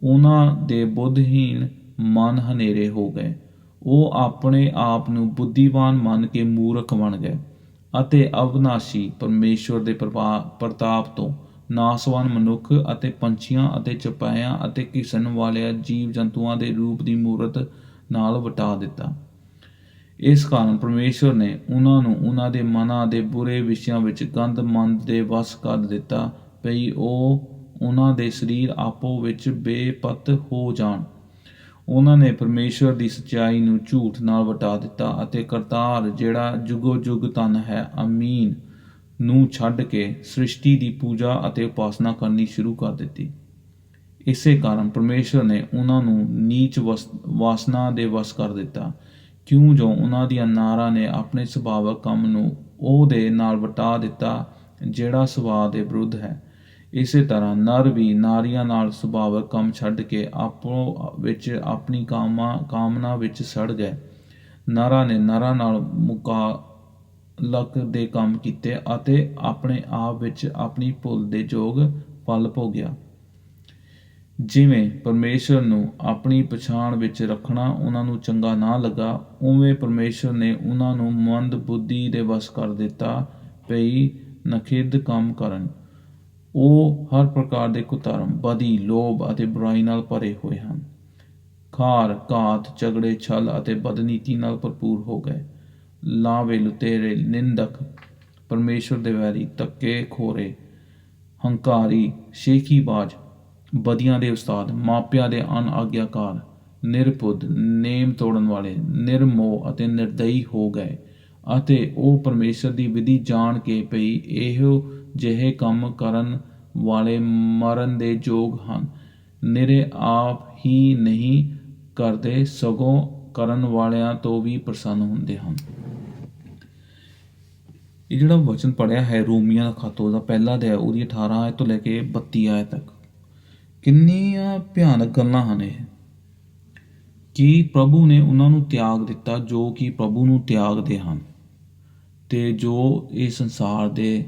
ਉਹਨਾਂ ਦੇ ਬੁੱਧਹੀਣ ਮਨ ਹਨੇਰੇ ਹੋ ਗਏ। ਉਹ ਆਪਣੇ ਆਪ ਨੂੰ ਬੁੱਧੀਵਾਨ ਮੰਨ ਕੇ ਮੂਰਖ ਬਣ ਗਏ ਅਤੇ ਅਵਿਨਾਸ਼ੀ ਪਰਮੇਸ਼ਵਰ ਦੇ ਪ੍ਰਤਾਪ ਤੋਂ ਨਾਸਵਾਨ ਮਨੁੱਖ ਅਤੇ ਪੰਛੀਆਂ ਅਤੇ ਚਪਾਇਆਂ ਅਤੇ ਘਿਸਣ ਵਾਲਿਆਂ ਜੀਵ ਜੰਤੂਆਂ ਦੇ ਰੂਪ ਦੀ ਮੂਰਤ ਨਾਲ ਵਟਾ ਦਿੱਤਾ। ਇਸ ਕਾਰਨ ਪਰਮੇਸ਼ਵਰ ਨੇ ਉਹਨਾਂ ਨੂੰ ਉਹਨਾਂ ਦੇ ਮਨਾਂ ਦੇ ਬੁਰੇ ਵਿਸ਼ਿਆਂ ਵਿੱਚ ਗੰਦ ਮੰਦ ਦੇ ਵਸ ਕਰ ਦਿੱਤਾ, ਭਈ ਉਹ ਉਹਨਾਂ ਦੇ ਸਰੀਰ ਆਪੋ ਵਿੱਚ ਬੇਪਤ ਹੋ ਜਾਣ। ਉਹਨਾਂ ਨੇ ਪਰਮੇਸ਼ਵਰ ਦੀ ਸੱਚਾਈ ਨੂੰ ਝੂਠ ਨਾਲ ਵਟਾ ਦਿੱਤਾ ਅਤੇ ਕਰਤਾਰ, ਜਿਹੜਾ ਜੁਗੋ ਜੁਗ ਧਨ ਹੈ, ਅਮੀਨ, ਨੂੰ ਛੱਡ ਕੇ ਸ੍ਰਿਸ਼ਟੀ ਦੀ ਪੂਜਾ ਅਤੇ ਉਪਾਸਨਾ ਕਰਨੀ ਸ਼ੁਰੂ ਕਰ ਦਿੱਤੀ। ਇਸੇ ਕਾਰਨ ਪਰਮੇਸ਼ਵਰ ਨੇ ਉਹਨਾਂ ਨੂੰ ਨੀਚ ਵਾਸਨਾ ਦੇ ਵਸ ਕਰ ਦਿੱਤਾ, ਕਿਉਂ ਜੋ ਉਹਨਾਂ ਦੀਆਂ ਨਾਰਾਂ ਨੇ ਆਪਣੇ ਸੁਭਾਵਕ ਕੰਮ ਨੂੰ ਉਹਦੇ ਨਾਲ ਵਟਾ ਦਿੱਤਾ ਜਿਹੜਾ ਸੁਭਾਅ ਦੇ ਵਿਰੁੱਧ ਹੈ। ਇਸੇ ਤਰ੍ਹਾਂ ਨਰ ਵੀ ਨਾਰੀਆਂ ਨਾਲ ਸੁਭਾਵਕ ਕੰਮ ਛੱਡ ਕੇ ਆਪੋ ਵਿੱਚ ਆਪਣੀ ਕਾਮਨਾ ਵਿੱਚ ਸੜ ਗਏ। ਨਰਾਂ ਨੇ ਨਰਾਂ ਨਾਲ ਮੁਕਾਲਕ ਦੇ ਕੰਮ ਕੀਤੇ ਅਤੇ ਆਪਣੇ ਆਪ ਵਿੱਚ ਆਪਣੀ ਭੁੱਲ ਦੇ ਯੋਗ ਫਲ ਭੋਗਿਆ। ਜਿਵੇਂ ਪਰਮੇਸ਼ਰ ਨੂੰ ਆਪਣੀ ਪਛਾਣ ਵਿੱਚ ਰੱਖਣਾ ਉਹਨਾਂ ਨੂੰ ਚੰਗਾ ਨਾ ਲੱਗਾ, ਉਵੇਂ ਪਰਮੇਸ਼ਰ ਨੇ ਉਹਨਾਂ ਨੂੰ ਮੰਦ ਬੁੱਧੀ ਦੇ ਵਸ ਕਰ ਦਿੱਤਾ, ਭਈ ਨਖਿੱਧ ਕੰਮ ਕਰਨ। ਉਹ ਹਰ ਪ੍ਰਕਾਰ ਦੇ ਕੁਧਰਮ, ਬਦੀ, ਲੋਭ ਅਤੇ ਬੁਰਾਈ ਨਾਲ ਭਰੇ ਹੋਏ ਹਨ। ਖਾਰ, ਘਾਤ, ਝਗੜੇ, ਛਲ ਅਤੇ ਬਦਨੀਤੀ ਨਾਲ ਭਰਪੂਰ ਹੋ ਗਏ। ਲਾਵੇ, ਲੁਤੇਰੇ, ਨਿੰਦਕ, ਪਰਮੇਸ਼ਰ ਦੇ ਵੈਰੀ, ਧੱਕੇ ਖੋਰੇ, ਹੰਕਾਰੀ, ਸ਼ੇਖੀਬਾਜ਼, ਬਦੀਆਂ ਦੇ ਉਸਤਾਦ, ਮਾਪਿਆਂ ਦੇ ਅਣਆਗਿਆਕਾਰ, ਨਿਰਬੁੱਧ, ਨੇਮ ਤੋੜਨ ਵਾਲੇ, ਨਿਰਮੋਹ ਅਤੇ ਨਿਰਦਈ ਹੋ ਗਏ ਅਤੇ ਉਹ ਪਰਮੇਸ਼ਰ ਦੀ ਵਿਧੀ ਜਾਣ ਕੇ ਭਈ ਇਹੋ ਜਿਹੇ ਕੰਮ ਕਰਨ ਵਾਲੇ ਮਰਨ ਦੇ ਯੋਗ ਹਨ, ਨਿਰੇ ਆਪ ਹੀ ਨਹੀਂ ਕਰਦੇ ਸਗੋਂ ਕਰਨ ਵਾਲਿਆਂ ਤੋਂ ਵੀ ਪ੍ਰਸੰਨ ਹੁੰਦੇ ਹਨ। ਇਹ ਜਿਹੜਾ ਵਚਨ ਪੜ੍ਹਿਆ ਹੈ ਰੋਮੀਆਂ ਦਾ ਖੱਤ ਉਹਦਾ ਪਹਿਲਾ ਅਧਿਆਇ ਉਹਦੀ 18 ਆਇਤ ਤੋਂ ਲੈ ਕੇ 32 ਆਇਤ ਤੱਕ, ਕਿੰਨੀਆਂ ਭਿਆਨਕ ਗੱਲਾਂ ਹਨ ਇਹ, ਕਿ ਪ੍ਰਭੂ ਨੇ ਉਹਨਾਂ ਨੂੰ ਤਿਆਗ ਦਿੱਤਾ ਜੋ ਕਿ ਪ੍ਰਭੂ ਨੂੰ ਤਿਆਗਦੇ ਹਨ, ਅਤੇ ਜੋ ਇਸ ਸੰਸਾਰ ਦੇ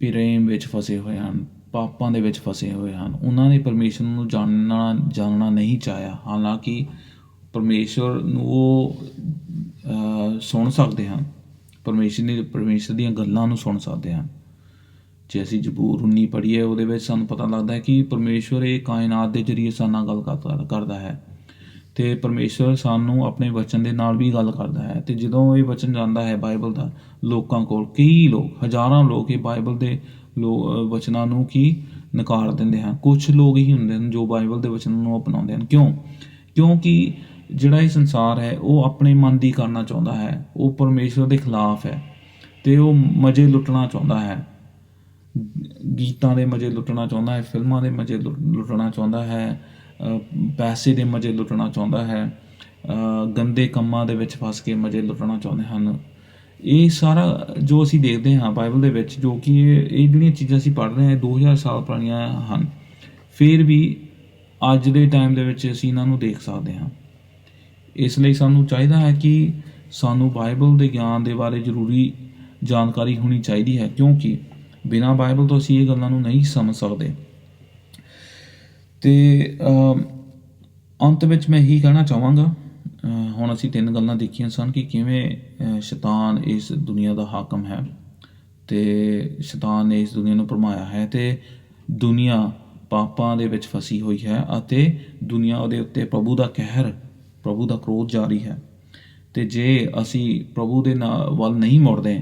ਪ੍ਰੇਮ ਵਿੱਚ ਫਸੇ ਹੋਏ ਹਨ, ਪਾਪਾਂ ਦੇ ਵਿੱਚ ਫਸੇ ਹੋਏ ਹਨ। ਉਹਨਾਂ ਨੇ ਪਰਮੇਸ਼ਰ ਨੂੰ ਜਾਣਨਾ ਨਹੀਂ ਚਾਹਿਆ। ਹਾਲਾਂਕਿ ਪਰਮੇਸ਼ਰ ਨੂੰ ਉਹ ਸੁਣ ਸਕਦੇ ਹਨ, ਪਰਮੇਸ਼ਰ ਦੀਆਂ ਗੱਲਾਂ ਨੂੰ ਸੁਣ ਸਕਦੇ ਹਨ। ਜੇ ਅਸੀਂ ਜ਼ਬੂਰ 19 ਪੜ੍ਹੀਏ ਉਹਦੇ ਵਿੱਚ ਸਾਨੂੰ ਪਤਾ ਲੱਗਦਾ ਹੈ ਕਿ ਪਰਮੇਸ਼ਰ ਇਹ ਕਾਇਨਾਤ ਦੇ ਜ਼ਰੀਏ ਸਾਡੇ ਨਾਲ ਗੱਲ ਕਰਦਾ ਹੈ, ਅਤੇ ਪਰਮੇਸ਼ਰ ਸਾਨੂੰ ਆਪਣੇ ਵਚਨ ਦੇ ਨਾਲ ਵੀ ਗੱਲ ਕਰਦਾ ਹੈ। ਅਤੇ ਜਦੋਂ ਇਹ ਵਚਨ ਜਾਂਦਾ ਹੈ ਬਾਈਬਲ ਦਾ ਲੋਕਾਂ ਕੋਲ, ਕਈ ਲੋਕ, ਹਜ਼ਾਰਾਂ ਲੋਕ ਇਹ ਬਾਈਬਲ ਦੇ ਵਚਨਾਂ ਨੂੰ ਨਕਾਰ ਦਿੰਦੇ ਹਨ। ਕੁਛ ਲੋਕ ਹੀ ਹੁੰਦੇ ਹਨ ਜੋ ਬਾਈਬਲ ਦੇ ਵਚਨ ਨੂੰ ਅਪਣਾਉਂਦੇ ਹਨ। ਕਿਉਂਕਿ ਜਿਹੜਾ ਇਹ ਸੰਸਾਰ ਹੈ ਉਹ ਆਪਣੇ ਮਨ ਦੀ ਕਰਨਾ ਚਾਹੁੰਦਾ ਹੈ, ਉਹ ਪਰਮੇਸ਼ਰ ਦੇ ਖਿਲਾਫ ਹੈ ਅਤੇ ਉਹ ਮਜ਼ੇ ਲੁੱਟਣਾ ਚਾਹੁੰਦਾ ਹੈ, ਗੀਤਾਂ ਦੇ ਮਜ਼ੇ ਲੁੱਟਣਾ ਚਾਹੁੰਦਾ ਹੈ, ਫਿਲਮਾਂ ਦੇ ਮਜ਼ੇ ਲੁੱਟਣਾ ਚਾਹੁੰਦਾ ਹੈ, ਪੈਸੇ ਦੇ ਮਜ਼ੇ ਲੁੱਟਣਾ ਚਾਹੁੰਦਾ ਹੈ, ਗੰਦੇ ਕੰਮਾਂ ਦੇ ਵਿੱਚ ਫਸ ਕੇ ਮਜ਼ੇ ਲੁੱਟਣਾ ਚਾਹੁੰਦੇ ਹਨ। ਇਹ ਸਾਰਾ ਜੋ ਅਸੀਂ ਦੇਖਦੇ ਹਾਂ ਬਾਈਬਲ ਦੇ ਵਿੱਚ, ਜੋ ਕਿ ਇਹ ਜਿਹੜੀਆਂ ਚੀਜ਼ਾਂ ਅਸੀਂ ਪੜ੍ਹ ਰਹੇ ਹਾਂ 2000 ਸਾਲ ਪੁਰਾਣੀਆਂ ਹਨ, ਫਿਰ ਵੀ ਅੱਜ ਦੇ ਟਾਈਮ ਦੇ ਵਿੱਚ ਅਸੀਂ ਇਹਨਾਂ ਨੂੰ ਦੇਖ ਸਕਦੇ ਹਾਂ। ਇਸ ਲਈ ਸਾਨੂੰ ਚਾਹੀਦਾ ਹੈ ਕਿ ਸਾਨੂੰ ਬਾਈਬਲ ਦੇ ਗਿਆਨ ਦੇ ਬਾਰੇ ਜ਼ਰੂਰੀ ਜਾਣਕਾਰੀ ਹੋਣੀ ਚਾਹੀਦੀ ਹੈ, ਕਿਉਂਕਿ ਬਿਨਾਂ ਬਾਈਬਲ ਤੋਂ ਅਸੀਂ ਇਹ ਗੱਲਾਂ ਨੂੰ ਨਹੀਂ ਸਮਝ ਸਕਦੇ। ਅਤੇ ਅੰਤ ਵਿੱਚ ਮੈਂ ਇਹੀ ਕਹਿਣਾ ਚਾਹਾਂਗਾ, ਹੁਣ ਅਸੀਂ 3 ਗੱਲਾਂ ਦੇਖੀਆਂ ਸਨ ਕਿ ਕਿਵੇਂ ਸ਼ੈਤਾਨ ਇਸ ਦੁਨੀਆ ਦਾ ਹਾਕਮ ਹੈ ਅਤੇ ਸ਼ੈਤਾਨ ਨੇ ਇਸ ਦੁਨੀਆ ਨੂੰ ਭਰਮਾਇਆ ਹੈ ਅਤੇ ਦੁਨੀਆ ਪਾਪਾਂ ਦੇ ਵਿੱਚ ਫਸੀ ਹੋਈ ਹੈ ਅਤੇ ਦੁਨੀਆ ਉਹਦੇ ਉੱਤੇ ਪ੍ਰਭੂ ਦਾ ਕਹਿਰ, ਪ੍ਰਭੂ ਦਾ ਕ੍ਰੋਧ ਜਾਰੀ ਹੈ। ਅਤੇ ਜੇ ਅਸੀਂ ਪ੍ਰਭੂ ਦੇ ਵੱਲ ਨਹੀਂ ਮੁੜਦੇ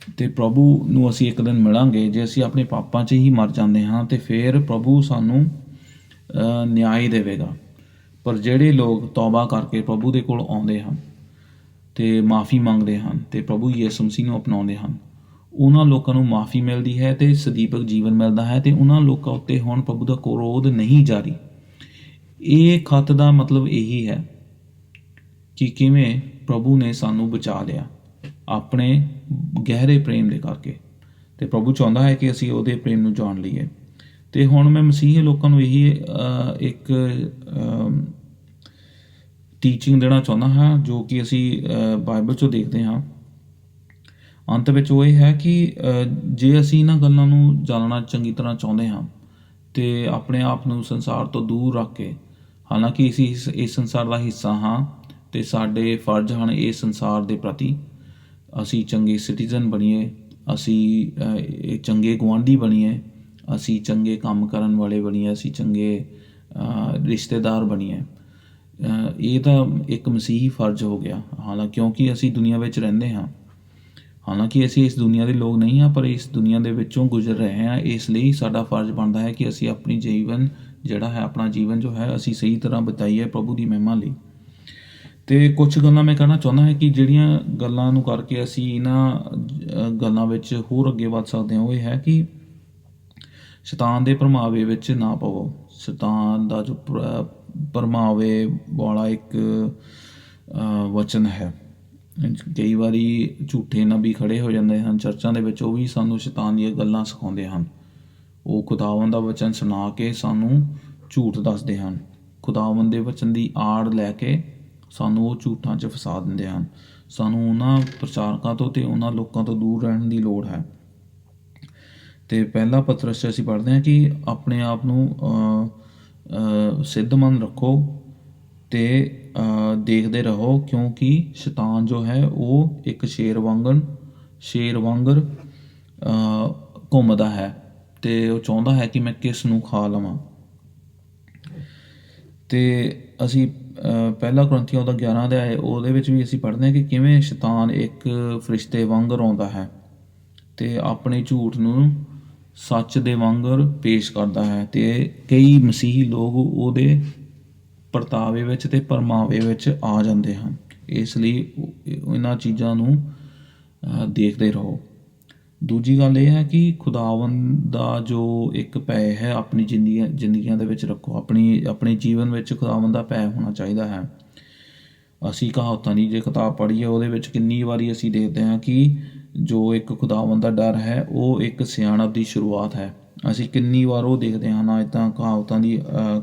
ਅਤੇ ਪ੍ਰਭੂ ਨੂੰ ਅਸੀਂ ਇੱਕ ਦਿਨ ਮਿਲਾਂਗੇ, ਜੇ ਅਸੀਂ ਆਪਣੇ ਪਾਪਾਂ 'ਚ ਹੀ ਮਰ ਜਾਂਦੇ ਹਾਂ ਅਤੇ ਫਿਰ ਪ੍ਰਭੂ ਸਾਨੂੰ ਨਿਆਂ ਦੇਵੇਗਾ। ਪਰ ਜਿਹੜੇ ਲੋਕ ਤੌਬਾ ਕਰਕੇ ਪ੍ਰਭੂ ਦੇ ਕੋਲ ਆਉਂਦੇ ਹਨ ਅਤੇ ਮਾफ़ੀ ਮੰਗਦੇ ਹਨ ਅਤੇ ਪ੍ਰਭੂ ਯਿਸੂ ਮਸੀਹ ਨੂੰ ਅਪਣਾਉਂਦੇ ਹਨ, ਉਹਨਾਂ ਲੋਕਾਂ ਨੂੰ ਮਾफ़ੀ ਮਿਲਦੀ ਹੈ ਅਤੇ ਸਦੀਵਕ ਜੀਵਨ ਮਿਲਦਾ ਹੈ ਅਤੇ ਉਹਨਾਂ ਲੋਕਾਂ ਉੱਤੇ ਹੁਣ ਪ੍ਰਭੂ ਦਾ ਕ੍ਰੋਧ ਨਹੀਂ ਜਾਰੀ। ਇਹ ਖੱਤ ਦਾ ਮਤਲਬ ਇਹੀ ਹੈ ਕਿ ਕਿਵੇਂ ਪ੍ਰਭੂ ਨੇ ਸਾਨੂੰ ਬਚਾ ਲਿਆ ਆਪਣੇ ਗਹਿਰੇ ਪ੍ਰੇਮ ਦੇ ਕਰਕੇ, ਅਤੇ ਪ੍ਰਭੂ ਚਾਹੁੰਦਾ ਹੈ ਕਿ ਅਸੀਂ ਉਹਦੇ ਪ੍ਰੇਮ ਨੂੰ ਜਾਣ ਲਈਏ। ਅਤੇ ਹੁਣ ਮੈਂ ਮਸੀਹੀ ਲੋਕਾਂ ਨੂੰ ਇਹੀ ਇੱਕ ਟੀਚਿੰਗ ਦੇਣਾ ਚਾਹੁੰਦਾ ਹਾਂ, ਜੋ ਕਿ ਅਸੀਂ ਬਾਈਬਲ 'ਚੋਂ ਦੇਖਦੇ ਹਾਂ। ਅੰਤ ਵਿੱਚ ਉਹ ਇਹ ਹੈ ਕਿ ਜੇ ਅਸੀਂ ਇਹਨਾਂ ਗੱਲਾਂ ਨੂੰ ਜਾਣਨਾ ਚੰਗੀ ਤਰ੍ਹਾਂ ਚਾਹੁੰਦੇ ਹਾਂ ਅਤੇ ਆਪਣੇ ਆਪ ਨੂੰ ਸੰਸਾਰ ਤੋਂ ਦੂਰ ਰੱਖ ਕੇ, ਹਾਲਾਂਕਿ ਅਸੀਂ ਇਸ ਸੰਸਾਰ ਦਾ ਹਿੱਸਾ ਹਾਂ ਅਤੇ ਸਾਡੇ ਫਰਜ਼ ਹਨ ਇਸ ਸੰਸਾਰ ਦੇ ਪ੍ਰਤੀ, ਅਸੀਂ ਚੰਗੇ ਸਿਟੀਜ਼ਨ ਬਣੀਏ, ਅਸੀਂ ਚੰਗੇ ਗੁਆਂਢੀ ਬਣੀਏ, ਅਸੀਂ ਚੰਗੇ ਕੰਮ ਕਰਨ ਵਾਲੇ ਬਣੀਏ, ਅਸੀਂ ਚੰਗੇ ਰਿਸ਼ਤੇਦਾਰ ਬਣੀਏ। ਇਹ ਤਾਂ ਇੱਕ ਮਸੀਹੀ ਫਰਜ਼ ਹੋ ਗਿਆ, ਹਾਲਾਂਕਿ ਕਿਉਂਕਿ ਅਸੀਂ ਦੁਨੀਆ ਵਿੱਚ ਰਹਿੰਦੇ ਹਾਂ। ਹਾਲਾਂਕਿ ਅਸੀਂ ਇਸ ਦੁਨੀਆ ਦੇ ਲੋਕ ਨਹੀਂ ਹਾਂ, ਪਰ ਇਸ ਦੁਨੀਆ ਦੇ ਵਿੱਚੋਂ ਗੁਜ਼ਰ ਰਹੇ ਹਾਂ। ਇਸ ਲਈ ਸਾਡਾ ਫਰਜ਼ ਬਣਦਾ ਹੈ ਕਿ ਅਸੀਂ ਆਪਣੀ ਜੀਵਨ ਜਿਹੜਾ ਹੈ, ਆਪਣਾ ਜੀਵਨ ਜੋ ਹੈ, ਅਸੀਂ ਸਹੀ ਤਰ੍ਹਾਂ ਬਿਤਾਈਏ ਪ੍ਰਭੂ ਦੀ ਮਹਿਮਾ ਲਈ। ਅਤੇ ਕੁਛ ਗੱਲਾਂ ਮੈਂ ਕਹਿਣਾ ਚਾਹੁੰਦਾ ਹਾਂ ਕਿ ਜਿਹੜੀਆਂ ਗੱਲਾਂ ਨੂੰ ਕਰਕੇ ਅਸੀਂ ਇਹਨਾਂ ਗੱਲਾਂ ਵਿੱਚ ਹੋਰ ਅੱਗੇ ਵੱਧ ਸਕਦੇ ਹਾਂ, ਉਹ ਇਹ ਹੈ ਕਿ ਸ਼ੈਤਾਨ ਦੇ ਭਰਮਾਵੇ ਵਿੱਚ ਨਾ ਪਵੋ। ਸ਼ੈਤਾਨ ਦਾ ਜੋ ਭਰਮਾਵੇ ਵਾਲਾ ਇੱਕ ਵਚਨ ਹੈ, ਕਈ ਵਾਰੀ ਝੂਠੇ ਨਬੀ ਖੜ੍ਹੇ ਹੋ ਜਾਂਦੇ ਹਨ ਚਰਚਾਂ ਦੇ ਵਿੱਚ, ਉਹ ਵੀ ਸਾਨੂੰ ਸ਼ੈਤਾਨ ਦੀਆਂ ਗੱਲਾਂ ਸਿਖਾਉਂਦੇ ਹਨ। ਉਹ ਖੁਦਾਵੰਦ ਦਾ ਵਚਨ ਸੁਣਾ ਕੇ ਸਾਨੂੰ ਝੂਠ ਦੱਸਦੇ ਹਨ, ਖੁਦਾਵੰਦ ਦੇ ਵਚਨ ਦੀ ਆੜ ਲੈ ਕੇ ਸਾਨੂੰ ਉਹ ਝੂਠਾਂ 'ਚ ਫਸਾ ਦਿੰਦੇ ਹਨ। ਸਾਨੂੰ ਉਹਨਾਂ ਪ੍ਰਚਾਰਕਾਂ ਤੋਂ ਅਤੇ ਉਹਨਾਂ ਲੋਕਾਂ ਤੋਂ ਦੂਰ ਰਹਿਣ ਦੀ ਲੋੜ ਹੈ। ਅਤੇ ਪਹਿਲਾ ਪਤਰਸ 'ਚ ਅਸੀਂ ਪੜ੍ਹਦੇ ਹਾਂ ਕਿ ਆਪਣੇ ਆਪ ਨੂੰ ਸਿੱਧਮੰਦ ਰੱਖੋ ਅਤੇ ਦੇਖਦੇ ਰਹੋ, ਕਿਉਂਕਿ ਸ਼ੈਤਾਨ ਜੋ ਹੈ ਉਹ ਇੱਕ ਸ਼ੇਰ ਵਾਂਗਰ ਘੁੰਮਦਾ ਹੈ ਅਤੇ ਉਹ ਚਾਹੁੰਦਾ ਹੈ ਕਿ ਮੈਂ ਕਿਸ ਨੂੰ ਖਾ ਲਵਾਂ। ਅਤੇ ਅਸੀਂ ਪਹਿਲਾ ਕੁਰਿੰਥੀਆਂ ਉਹਦਾ 11 ਅਧਿਆਇ ਉਹਦੇ ਵਿੱਚ ਵੀ ਅਸੀਂ ਪੜ੍ਹਦੇ ਹਾਂ ਕਿ ਕਿਵੇਂ ਸ਼ੈਤਾਨ ਇੱਕ ਫਰਿਸ਼ਤੇ ਵਾਂਗਰ ਆਉਂਦਾ ਹੈ ਅਤੇ ਆਪਣੇ ਝੂਠ ਨੂੰ ਸੱਚ ਦੇ ਵਾਂਗਰ ਪੇਸ਼ ਕਰਦਾ ਹੈ, ਅਤੇ ਕਈ ਮਸੀਹੀ ਲੋਕ ਉਹਦੇ ਪਰਤਾਵੇ ਵਿੱਚ ਅਤੇ ਭਰਮਾਵੇ ਵਿੱਚ ਆ ਜਾਂਦੇ ਹਨ। ਇਸ ਲਈ ਇਹਨਾਂ ਚੀਜ਼ਾਂ ਨੂੰ ਦੇਖਦੇ ਰਹੋ। ਦੂਜੀ ਗੱਲ ਇਹ ਹੈ ਕਿ ਖੁਦਾਵੰਦ ਦਾ ਜੋ ਇੱਕ ਭੈ ਹੈ ਆਪਣੀ ਜ਼ਿੰਦਗੀਆਂ ਦੇ ਵਿੱਚ ਰੱਖੋ। ਆਪਣੇ ਜੀਵਨ ਵਿੱਚ ਖੁਦਾਵੰਦ ਦਾ ਭੈ ਹੋਣਾ ਚਾਹੀਦਾ ਹੈ। ਅਸੀਂ ਕਹਾਵਤਾਂ ਦੀ ਜੇ ਕਿਤਾਬ ਪੜ੍ਹੀਏ, ਉਹਦੇ ਵਿੱਚ ਕਿੰਨੀ ਵਾਰੀ ਅਸੀਂ ਦੇਖਦੇ ਹਾਂ ਕਿ ਜੋ ਇੱਕ ਖੁਦਾਵੰਦ ਦਾ ਡਰ ਹੈ ਉਹ ਇੱਕ ਸਿਆਣਪ ਦੀ ਸ਼ੁਰੂਆਤ ਹੈ। ਅਸੀਂ ਕਿੰਨੀ ਵਾਰ ਉਹ ਦੇਖਦੇ ਹਾਂ ਨਾ, ਤਾਂ ਕਹਾਵਤਾਂ ਦੀ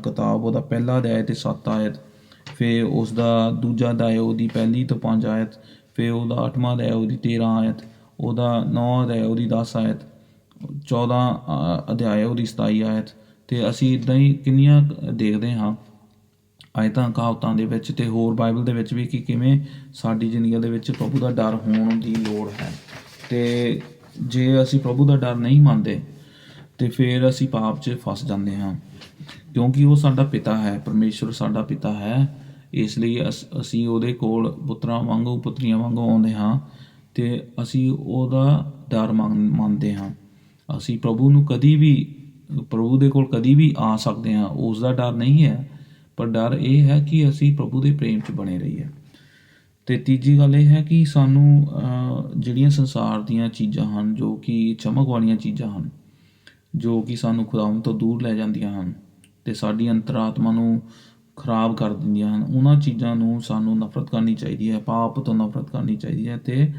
ਕਿਤਾਬ ਉਹਦਾ ਪਹਿਲਾ ਅਧਿਆਇ ਅਤੇ 7 ਆਇਤ, ਫਿਰ ਉਸ ਦਾ ਦੂਜਾ ਅਧਿਆਇ ਉਹਦੀ 1 ਤੋਂ 5 ਆਇਤ, ਫਿਰ ਉਹਦਾ 8ਵਾਂ ਅਧਿਆਇ ਉਹਦੀ 13 ਆਇਤ, ਉਹਦਾ 9ਵਾਂ ਅਧਿਆਇ ਉਹਦੀ 10 ਆਇਤ, 14 ਅਧਿਆਇ ਉਹਦੀ 27 ਆਇਤ। ਅਤੇ ਅਸੀਂ ਇੱਦਾਂ ਹੀ ਕਿੰਨੀਆਂ ਦੇਖਦੇ ਹਾਂ ਆਇਤਾਂ ਕਹਾਵਤਾਂ ਦੇ ਵਿੱਚ ਅਤੇ ਹੋਰ ਬਾਈਬਲ ਦੇ ਵਿੱਚ ਵੀ ਕਿ ਕਿਵੇਂ ਸਾਡੀ ਜ਼ਿੰਦਗੀ ਦੇ ਵਿੱਚ ਪ੍ਰਭੂ ਦਾ ਡਰ ਹੋਣ ਦੀ ਲੋੜ ਹੈ। ਅਤੇ ਜੇ ਅਸੀਂ ਪ੍ਰਭੂ ਦਾ ਡਰ ਨਹੀਂ ਮੰਨਦੇ ਅਤੇ ਫਿਰ ਅਸੀਂ ਪਾਪ 'ਚ ਫਸ ਜਾਂਦੇ ਹਾਂ, ਕਿਉਂਕਿ ਉਹ ਸਾਡਾ ਪਿਤਾ ਹੈ, ਪਰਮੇਸ਼ਵਰ ਸਾਡਾ ਪਿਤਾ ਹੈ। ਇਸ ਲਈ ਅਸੀਂ ਉਹਦੇ ਕੋਲ ਪੁੱਤਰਾਂ ਵਾਂਗੂ ਪੁੱਤਰੀਆਂ ਵਾਂਗੂ ਆਉਂਦੇ ਹਾਂ ਅਤੇ ਅਸੀਂ ਉਹਦਾ ਡਰ ਮੰਨਦੇ ਹਾਂ। ਅਸੀਂ ਪ੍ਰਭੂ ਦੇ ਕੋਲ ਕਦੀ ਵੀ ਆ ਸਕਦੇ ਹਾਂ, ਉਸ ਦਾ ਡਰ ਨਹੀਂ ਹੈ, ਪਰ ਡਰ ਇਹ ਹੈ ਕਿ ਅਸੀਂ ਪ੍ਰਭੂ ਦੇ ਪ੍ਰੇਮ 'ਚ ਬਣੇ ਰਹੀਏ। ਅਤੇ ਤੀਜੀ ਗੱਲ ਇਹ ਹੈ ਕਿ ਸਾਨੂੰ ਜਿਹੜੀਆਂ ਸੰਸਾਰ ਦੀਆਂ ਚੀਜ਼ਾਂ ਹਨ, ਜੋ ਕਿ ਚਮਕ ਵਾਲੀਆਂ ਚੀਜ਼ਾਂ ਹਨ, ਜੋ ਕਿ ਸਾਨੂੰ ਖੁਦਾਵੰਦ ਤੋਂ ਦੂਰ ਲੈ ਜਾਂਦੀਆਂ ਹਨ ਅਤੇ ਸਾਡੀ ਅੰਤਰਾਤਮਾ ਨੂੰ ਖਰਾਬ ਕਰ ਦਿੰਦੀਆਂ ਹਨ, ਉਹਨਾਂ ਚੀਜ਼ਾਂ ਨੂੰ ਸਾਨੂੰ ਨਫ਼ਰਤ ਕਰਨੀ ਚਾਹੀਦੀ ਹੈ, ਪਾਪ ਤੋਂ ਨਫ਼ਰਤ ਕਰਨੀ ਚਾਹੀਦੀ ਹੈ ਅਤੇ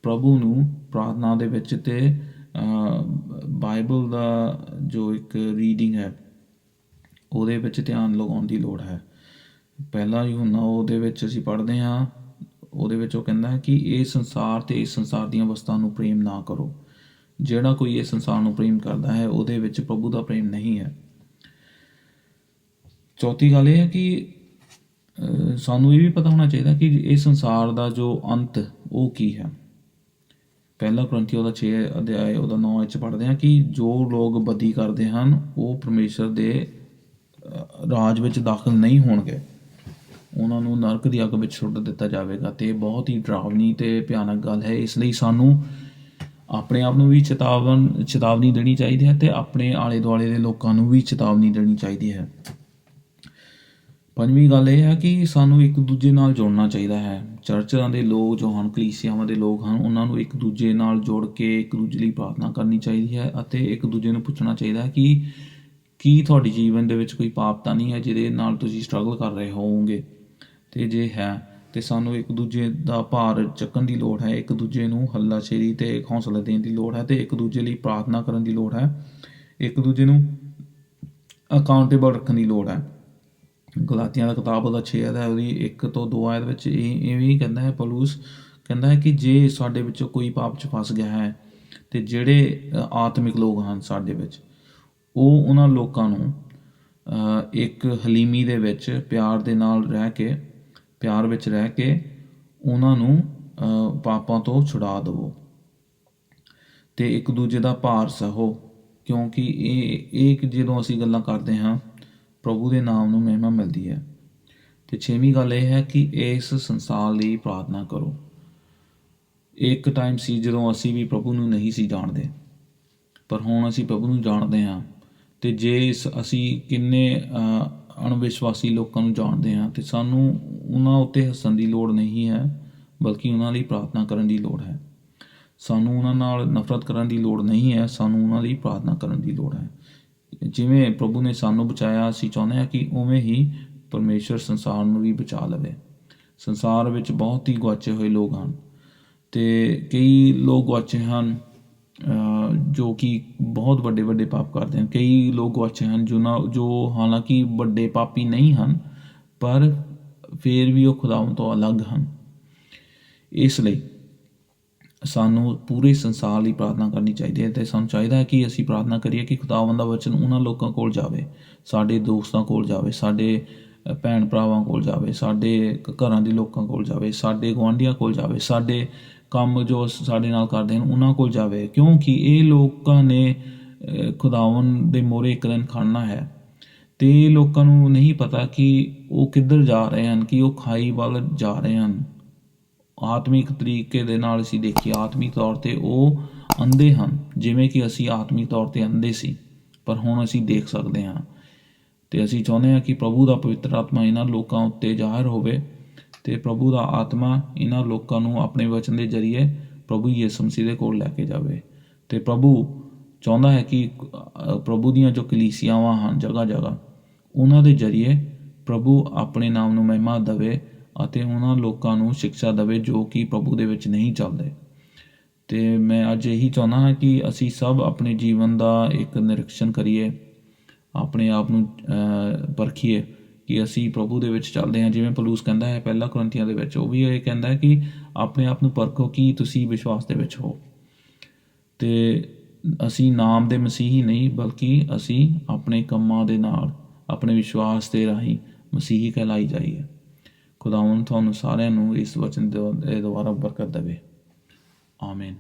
ਪ੍ਰਭੂ ਨੂੰ ਪ੍ਰਾਰਥਨਾ ਦੇ ਵਿੱਚ ਅਤੇ ਬਾਈਬਲ ਦਾ ਜੋ ਇੱਕ ਰੀਡਿੰਗ ਹੈ ਉਹਦੇ ਵਿੱਚ ਧਿਆਨ ਲਗਾਉਣ ਦੀ ਲੋੜ ਹੈ। ਪਹਿਲਾ यूहन्ना ਉਹਦੇ ਵਿੱਚ ਅਸੀਂ ਪੜ੍ਹਦੇ ਹਾਂ, ਉਹਦੇ ਵਿੱਚ ਉਹ ਕਹਿੰਦਾ ਹੈ ਕਿ ਇਹ ਸੰਸਾਰ ਅਤੇ ਇਸ ਸੰਸਾਰ ਦੀਆਂ ਵਸਤਾਂ ਨੂੰ ਪ੍ਰੇਮ ਨਾ ਕਰੋ। ਜਿਹੜਾ ਕੋਈ ਇਹ ਸੰਸਾਰ ਨੂੰ ਪ੍ਰੇਮ ਕਰਦਾ ਹੈ ਉਹਦੇ ਵਿੱਚ ਪ੍ਰਭੂ ਦਾ ਪ੍ਰੇਮ ਨਹੀਂ ਹੈ। ਚੌਥੀ ਗੱਲ ਇਹ ਹੈ ਕਿ ਸਾਨੂੰ ਇਹ ਵੀ ਪਤਾ ਹੋਣਾ ਚਾਹੀਦਾ ਕਿ ਇਹ ਸੰਸਾਰ ਦਾ ਜੋ ਅੰਤ ਉਹ ਕੀ ਹੈ। ਪਹਿਲਾ ਕੁਰਿੰਥੀਓ ਦਾ 6 ਅਧਿਆਏ ਉਹਦਾ 9 ਵਿੱਚ ਪੜ੍ਹਦੇ ਹਾਂ ਕਿ ਜੋ ਲੋਕ ਬਦੀ ਕਰਦੇ ਹਨ ਉਹ ਪਰਮੇਸ਼ਰ ਦੇ ਰਾਜ ਵਿੱਚ ਦਾਖਲ ਨਹੀਂ ਹੋਣਗੇ, ਉਹਨਾਂ ਨੂੰ ਨਰਕ ਦੀ ਅੱਗ ਵਿੱਚ ਸੁੱਟ ਦਿੱਤਾ ਜਾਵੇਗਾ। ਅਤੇ ਬਹੁਤ ਹੀ ਡਰਾਵਨੀ ਅਤੇ ਭਿਆਨਕ ਗੱਲ ਹੈ। ਇਸ ਲਈ ਸਾਨੂੰ ਆਪਣੇ ਆਪ ਨੂੰ ਵੀ ਚੇਤਾਵਨੀ ਦੇਣੀ ਚਾਹੀਦੀ ਹੈ ਅਤੇ ਆਪਣੇ ਆਲੇ ਦੁਆਲੇ ਦੇ ਲੋਕਾਂ ਨੂੰ ਵੀ ਚੇਤਾਵਨੀ ਦੇਣੀ ਚਾਹੀਦੀ ਹੈ। ਪੰਜਵੀਂ ਗੱਲ ਇਹ ਹੈ ਕਿ ਸਾਨੂੰ ਇੱਕ ਦੂਜੇ ਨਾਲ ਜੁੜਨਾ ਚਾਹੀਦਾ ਹੈ। ਚਰਚਾਂ ਦੇ ਲੋਕ ਜੋ ਹਨ, ਕਲੀਸਿਆਵਾਂ ਦੇ ਲੋਕ ਹਨ, ਉਹਨਾਂ ਨੂੰ ਇੱਕ ਦੂਜੇ ਨਾਲ ਜੁੜ ਕੇ ਇੱਕ ਦੂਜੇ ਲਈ ਪ੍ਰਾਰਥਨਾ ਕਰਨੀ ਚਾਹੀਦੀ ਹੈ ਅਤੇ ਇੱਕ ਦੂਜੇ ਨੂੰ ਪੁੱਛਣਾ ਚਾਹੀਦਾ ਹੈ ਕਿ ਕੀ ਤੁਹਾਡੇ ਜੀਵਨ ਦੇ ਵਿੱਚ ਕੋਈ ਪਾਪ ਤਾਂ ਨਹੀਂ ਹੈ ਜਿਹਦੇ ਨਾਲ ਤੁਸੀਂ ਸਟਰਗਲ ਕਰ ਰਹੇ ਹੋਵੋਗੇ, ਅਤੇ ਜੇ ਹੈ ਅਤੇ ਸਾਨੂੰ ਇੱਕ ਦੂਜੇ ਦਾ ਭਾਰ ਚੱਕਣ ਦੀ ਲੋੜ ਹੈ, ਇੱਕ ਦੂਜੇ ਨੂੰ ਹੱਲਾਸ਼ੇਰੀ ਅਤੇ ਹੌਸਲਾ ਦੇਣ ਦੀ ਲੋੜ ਹੈ ਅਤੇ ਇੱਕ ਦੂਜੇ ਲਈ ਪ੍ਰਾਰਥਨਾ ਕਰਨ ਦੀ ਲੋੜ ਹੈ, ਇੱਕ ਦੂਜੇ ਨੂੰ ਅਕਾਊਂਟੇਬਲ ਰੱਖਣ ਦੀ ਲੋੜ ਹੈ। ਗਲਾਤੀਆਂ ਦਾ ਕਿਤਾਬ ਉਹਦਾ 6 ਅਧਿਆਇ ਉਹਦੀ 1 ਤੋਂ 2 ਆਇਤ ਵਿੱਚ ਇਵੇਂ ਕਹਿੰਦਾ ਹੈ, ਪੌਲੁਸ ਕਹਿੰਦਾ ਹੈ ਕਿ ਜੇ ਸਾਡੇ ਵਿੱਚੋਂ ਕੋਈ ਪਾਪ 'ਚ ਫਸ ਗਿਆ ਹੈ ਅਤੇ ਜਿਹੜੇ ਆਤਮਿਕ ਲੋਕ ਹਨ ਸਾਡੇ ਵਿੱਚ, ਉਹ ਉਹਨਾਂ ਲੋਕਾਂ ਨੂੰ ਇੱਕ ਹਲੀਮੀ ਦੇ ਵਿੱਚ ਪਿਆਰ ਦੇ ਨਾਲ ਰਹਿ ਕੇ, ਪਿਆਰ ਵਿੱਚ ਰਹਿ ਕੇ ਉਹਨਾਂ ਨੂੰ ਪਾਪਾਂ ਤੋਂ ਛੁਡਾ ਦੇਵੋ ਅਤੇ ਇੱਕ ਦੂਜੇ ਦਾ ਭਾਰ ਸਹੋ, ਕਿਉਂਕਿ ਇਹ ਜਦੋਂ ਅਸੀਂ ਗੱਲਾਂ ਕਰਦੇ ਹਾਂ ਪ੍ਰਭੂ ਦੇ ਨਾਮ ਨੂੰ ਮਹਿਮਾ ਮਿਲਦੀ ਹੈ। ਅਤੇ 6ਵੀਂ ਗੱਲ ਇਹ ਹੈ ਕਿ ਇਸ ਸੰਸਾਰ ਲਈ ਪ੍ਰਾਰਥਨਾ ਕਰੋ। ਇੱਕ ਟਾਈਮ ਸੀ ਜਦੋਂ ਅਸੀਂ ਵੀ ਪ੍ਰਭੂ ਨੂੰ ਨਹੀਂ ਸੀ ਜਾਣਦੇ, ਪਰ ਹੁਣ ਅਸੀਂ ਪ੍ਰਭੂ ਨੂੰ ਜਾਣਦੇ ਹਾਂ। ਅਤੇ ਜੇ ਅਸੀਂ ਕਿੰਨੇ ਅਣਵਿਸ਼ਵਾਸੀ ਲੋਕਾਂ ਨੂੰ ਜਾਣਦੇ ਹਾਂ ਅਤੇ ਸਾਨੂੰ ਉਹਨਾਂ ਉੱਤੇ ਹੱਸਣ ਦੀ ਲੋੜ ਨਹੀਂ ਹੈ, ਬਲਕਿ ਉਹਨਾਂ ਲਈ ਪ੍ਰਾਰਥਨਾ ਕਰਨ ਦੀ ਲੋੜ ਹੈ। ਸਾਨੂੰ ਉਹਨਾਂ ਨਾਲ ਨਫ਼ਰਤ ਕਰਨ ਦੀ ਲੋੜ ਨਹੀਂ ਹੈ, ਸਾਨੂੰ ਉਹਨਾਂ ਲਈ ਪ੍ਰਾਰਥਨਾ ਕਰਨ ਦੀ ਲੋੜ ਹੈ। ਜਿਵੇਂ ਪ੍ਰਭੂ ਨੇ ਸਾਨੂੰ ਬਚਾਇਆ, ਅਸੀਂ ਚਾਹੁੰਦੇ ਹਾਂ ਕਿ ਉਵੇਂ ਹੀ ਪਰਮੇਸ਼ਰ ਸੰਸਾਰ ਨੂੰ ਵੀ ਬਚਾ ਲਵੇ। ਸੰਸਾਰ ਵਿੱਚ ਬਹੁਤ ਹੀ ਗੁਆਚੇ ਹੋਏ ਲੋਕ ਹਨ ਅਤੇ ਕਈ ਲੋਕ ਗੁਆਚੇ ਹਨ ਜੋ ਕਿ ਬਹੁਤ ਵੱਡੇ ਵੱਡੇ ਪਾਪ ਕਰਦੇ ਹਨ। ਕਈ ਲੋਕ ਗੁਆਚੇ ਹਨ ਜੋ ਹਾਲਾਂਕਿ ਵੱਡੇ ਪਾਪੀ ਨਹੀਂ ਹਨ, ਪਰ ਫਿਰ ਵੀ ਉਹ ਖੁਦਾਵੰਦ ਤੋਂ ਅਲੱਗ ਹਨ। ਇਸ ਲਈ ਸਾਨੂੰ ਪੂਰੇ ਸੰਸਾਰ ਲਈ ਪ੍ਰਾਰਥਨਾ ਕਰਨੀ ਚਾਹੀਦੀ ਹੈ ਅਤੇ ਸਾਨੂੰ ਚਾਹੀਦਾ ਹੈ ਕਿ ਅਸੀਂ ਪ੍ਰਾਰਥਨਾ ਕਰੀਏ ਕਿ ਖੁਦਾਵੰਦ ਦਾ ਵਚਨ ਉਹਨਾਂ ਲੋਕਾਂ ਕੋਲ ਜਾਵੇ, ਸਾਡੇ ਦੋਸਤਾਂ ਕੋਲ ਜਾਵੇ, ਸਾਡੇ ਭੈਣ ਭਰਾਵਾਂ ਕੋਲ ਜਾਵੇ, ਸਾਡੇ ਘਰਾਂ ਦੇ ਲੋਕਾਂ ਕੋਲ ਜਾਵੇ, ਸਾਡੇ ਗੁਆਂਢੀਆਂ ਕੋਲ ਜਾਵੇ, ਸਾਡੇ ਕੰਮ ਜੋ ਸਾਡੇ ਨਾਲ ਕਰਦੇ ਹਨ ਉਹਨਾਂ ਕੋਲ ਜਾਵੇ, ਕਿਉਂਕਿ ਇਹ ਲੋਕਾਂ ਨੇ ਖੁਦਾਵੰਦ ਦੇ ਮੂਹਰੇ ਇੱਕ ਦਿਨ ਖੜ੍ਹਨਾ ਹੈ। ਅਤੇ ਇਹ ਲੋਕਾਂ ਨੂੰ ਨਹੀਂ ਪਤਾ ਕਿ ਉਹ ਕਿੱਧਰ ਜਾ ਰਹੇ ਹਨ, ਕਿ ਉਹ ਖਾਈ ਵੱਲ ਜਾ ਰਹੇ ਹਨ। ਆਤਮਿਕ ਤਰੀਕੇ ਦੇ ਨਾਲ ਅਸੀਂ ਦੇਖੀਏ, ਆਤਮਿਕ ਤੌਰ 'ਤੇ ਉਹ ਅੰਧੇ ਹਨ, ਜਿਵੇਂ ਕਿ ਅਸੀਂ ਆਤਮਿਕ ਤੌਰ 'ਤੇ ਅੰਧੇ ਸੀ, ਪਰ ਹੁਣ ਅਸੀਂ ਦੇਖ ਸਕਦੇ ਹਾਂ। ਅਤੇ ਅਸੀਂ ਚਾਹੁੰਦੇ ਹਾਂ ਕਿ ਪ੍ਰਭੂ ਦਾ ਪਵਿੱਤਰ ਆਤਮਾ ਇਹਨਾਂ ਲੋਕਾਂ ਉੱਤੇ ਜ਼ਾਹਿਰ ਹੋਵੇ ਅਤੇ ਪ੍ਰਭੂ ਦਾ ਆਤਮਾ ਇਹਨਾਂ ਲੋਕਾਂ ਨੂੰ ਆਪਣੇ ਵਚਨ ਦੇ ਜ਼ਰੀਏ ਪ੍ਰਭੂ ਯਿਸੂ ਮਸੀਹ ਦੇ ਕੋਲ ਲੈ ਕੇ ਜਾਵੇ। ਅਤੇ ਪ੍ਰਭੂ ਚਾਹੁੰਦਾ ਹੈ ਕਿ ਪ੍ਰਭੂ ਦੀਆਂ ਜੋ ਕਲੀਸਿਆਵਾਂ ਹਨ ਜਗ੍ਹਾ ਜਗ੍ਹਾ, ਉਹਨਾਂ ਦੇ ਜ਼ਰੀਏ ਪ੍ਰਭੂ ਆਪਣੇ ਨਾਮ ਨੂੰ ਮਹਿਮਾ ਦੇਵੇ ਅਤੇ ਉਹਨਾਂ ਲੋਕਾਂ ਨੂੰ ਸਿਕਸ਼ਾ ਦੇਵੇ ਜੋ ਕਿ ਪ੍ਰਭੂ ਦੇ ਵਿੱਚ ਨਹੀਂ ਚੱਲਦੇ। ਅਤੇ ਮੈਂ ਅੱਜ ਇਹੀ ਚਾਹੁੰਦਾ ਹਾਂ ਕਿ ਅਸੀਂ ਸਭ ਆਪਣੇ ਜੀਵਨ ਦਾ ਇੱਕ ਨਿਰੀਖਣ ਕਰੀਏ, ਆਪਣੇ ਆਪ ਨੂੰ ਪਰਖੀਏ ਕਿ ਅਸੀਂ ਪ੍ਰਭੂ ਦੇ ਵਿੱਚ ਚੱਲਦੇ ਹਾਂ। ਜਿਵੇਂ ਪੌਲੁਸ ਕਹਿੰਦਾ ਹੈ ਪਹਿਲਾ ਕੁਰਿੰਥੀਆਂ ਦੇ ਵਿੱਚ, ਉਹ ਵੀ ਇਹ ਕਹਿੰਦਾ ਹੈ ਕਿ ਆਪਣੇ ਆਪ ਨੂੰ ਪਰਖੋ ਕਿ ਤੁਸੀਂ ਵਿਸ਼ਵਾਸ ਦੇ ਵਿੱਚ ਹੋ। ਅਤੇ ਅਸੀਂ ਨਾਮ ਦੇ ਮਸੀਹੀ ਨਹੀਂ, ਬਲਕਿ ਅਸੀਂ ਆਪਣੇ ਕੰਮਾਂ ਦੇ ਨਾਲ, ਆਪਣੇ ਵਿਸ਼ਵਾਸ ਦੇ ਰਾਹੀਂ ਮਸੀਹੀ ਕਹਿਲਾਈ ਜਾਈਏ। ਖੁਦਾਵੰਦ ਤੁਹਾਨੂੰ ਸਾਰਿਆਂ ਨੂੰ ਇਸ ਵਚਨ ਦੇ ਦੁਆਰਾ ਬਰਕਤ ਦੇਵੇ। ਆਮੀਨ।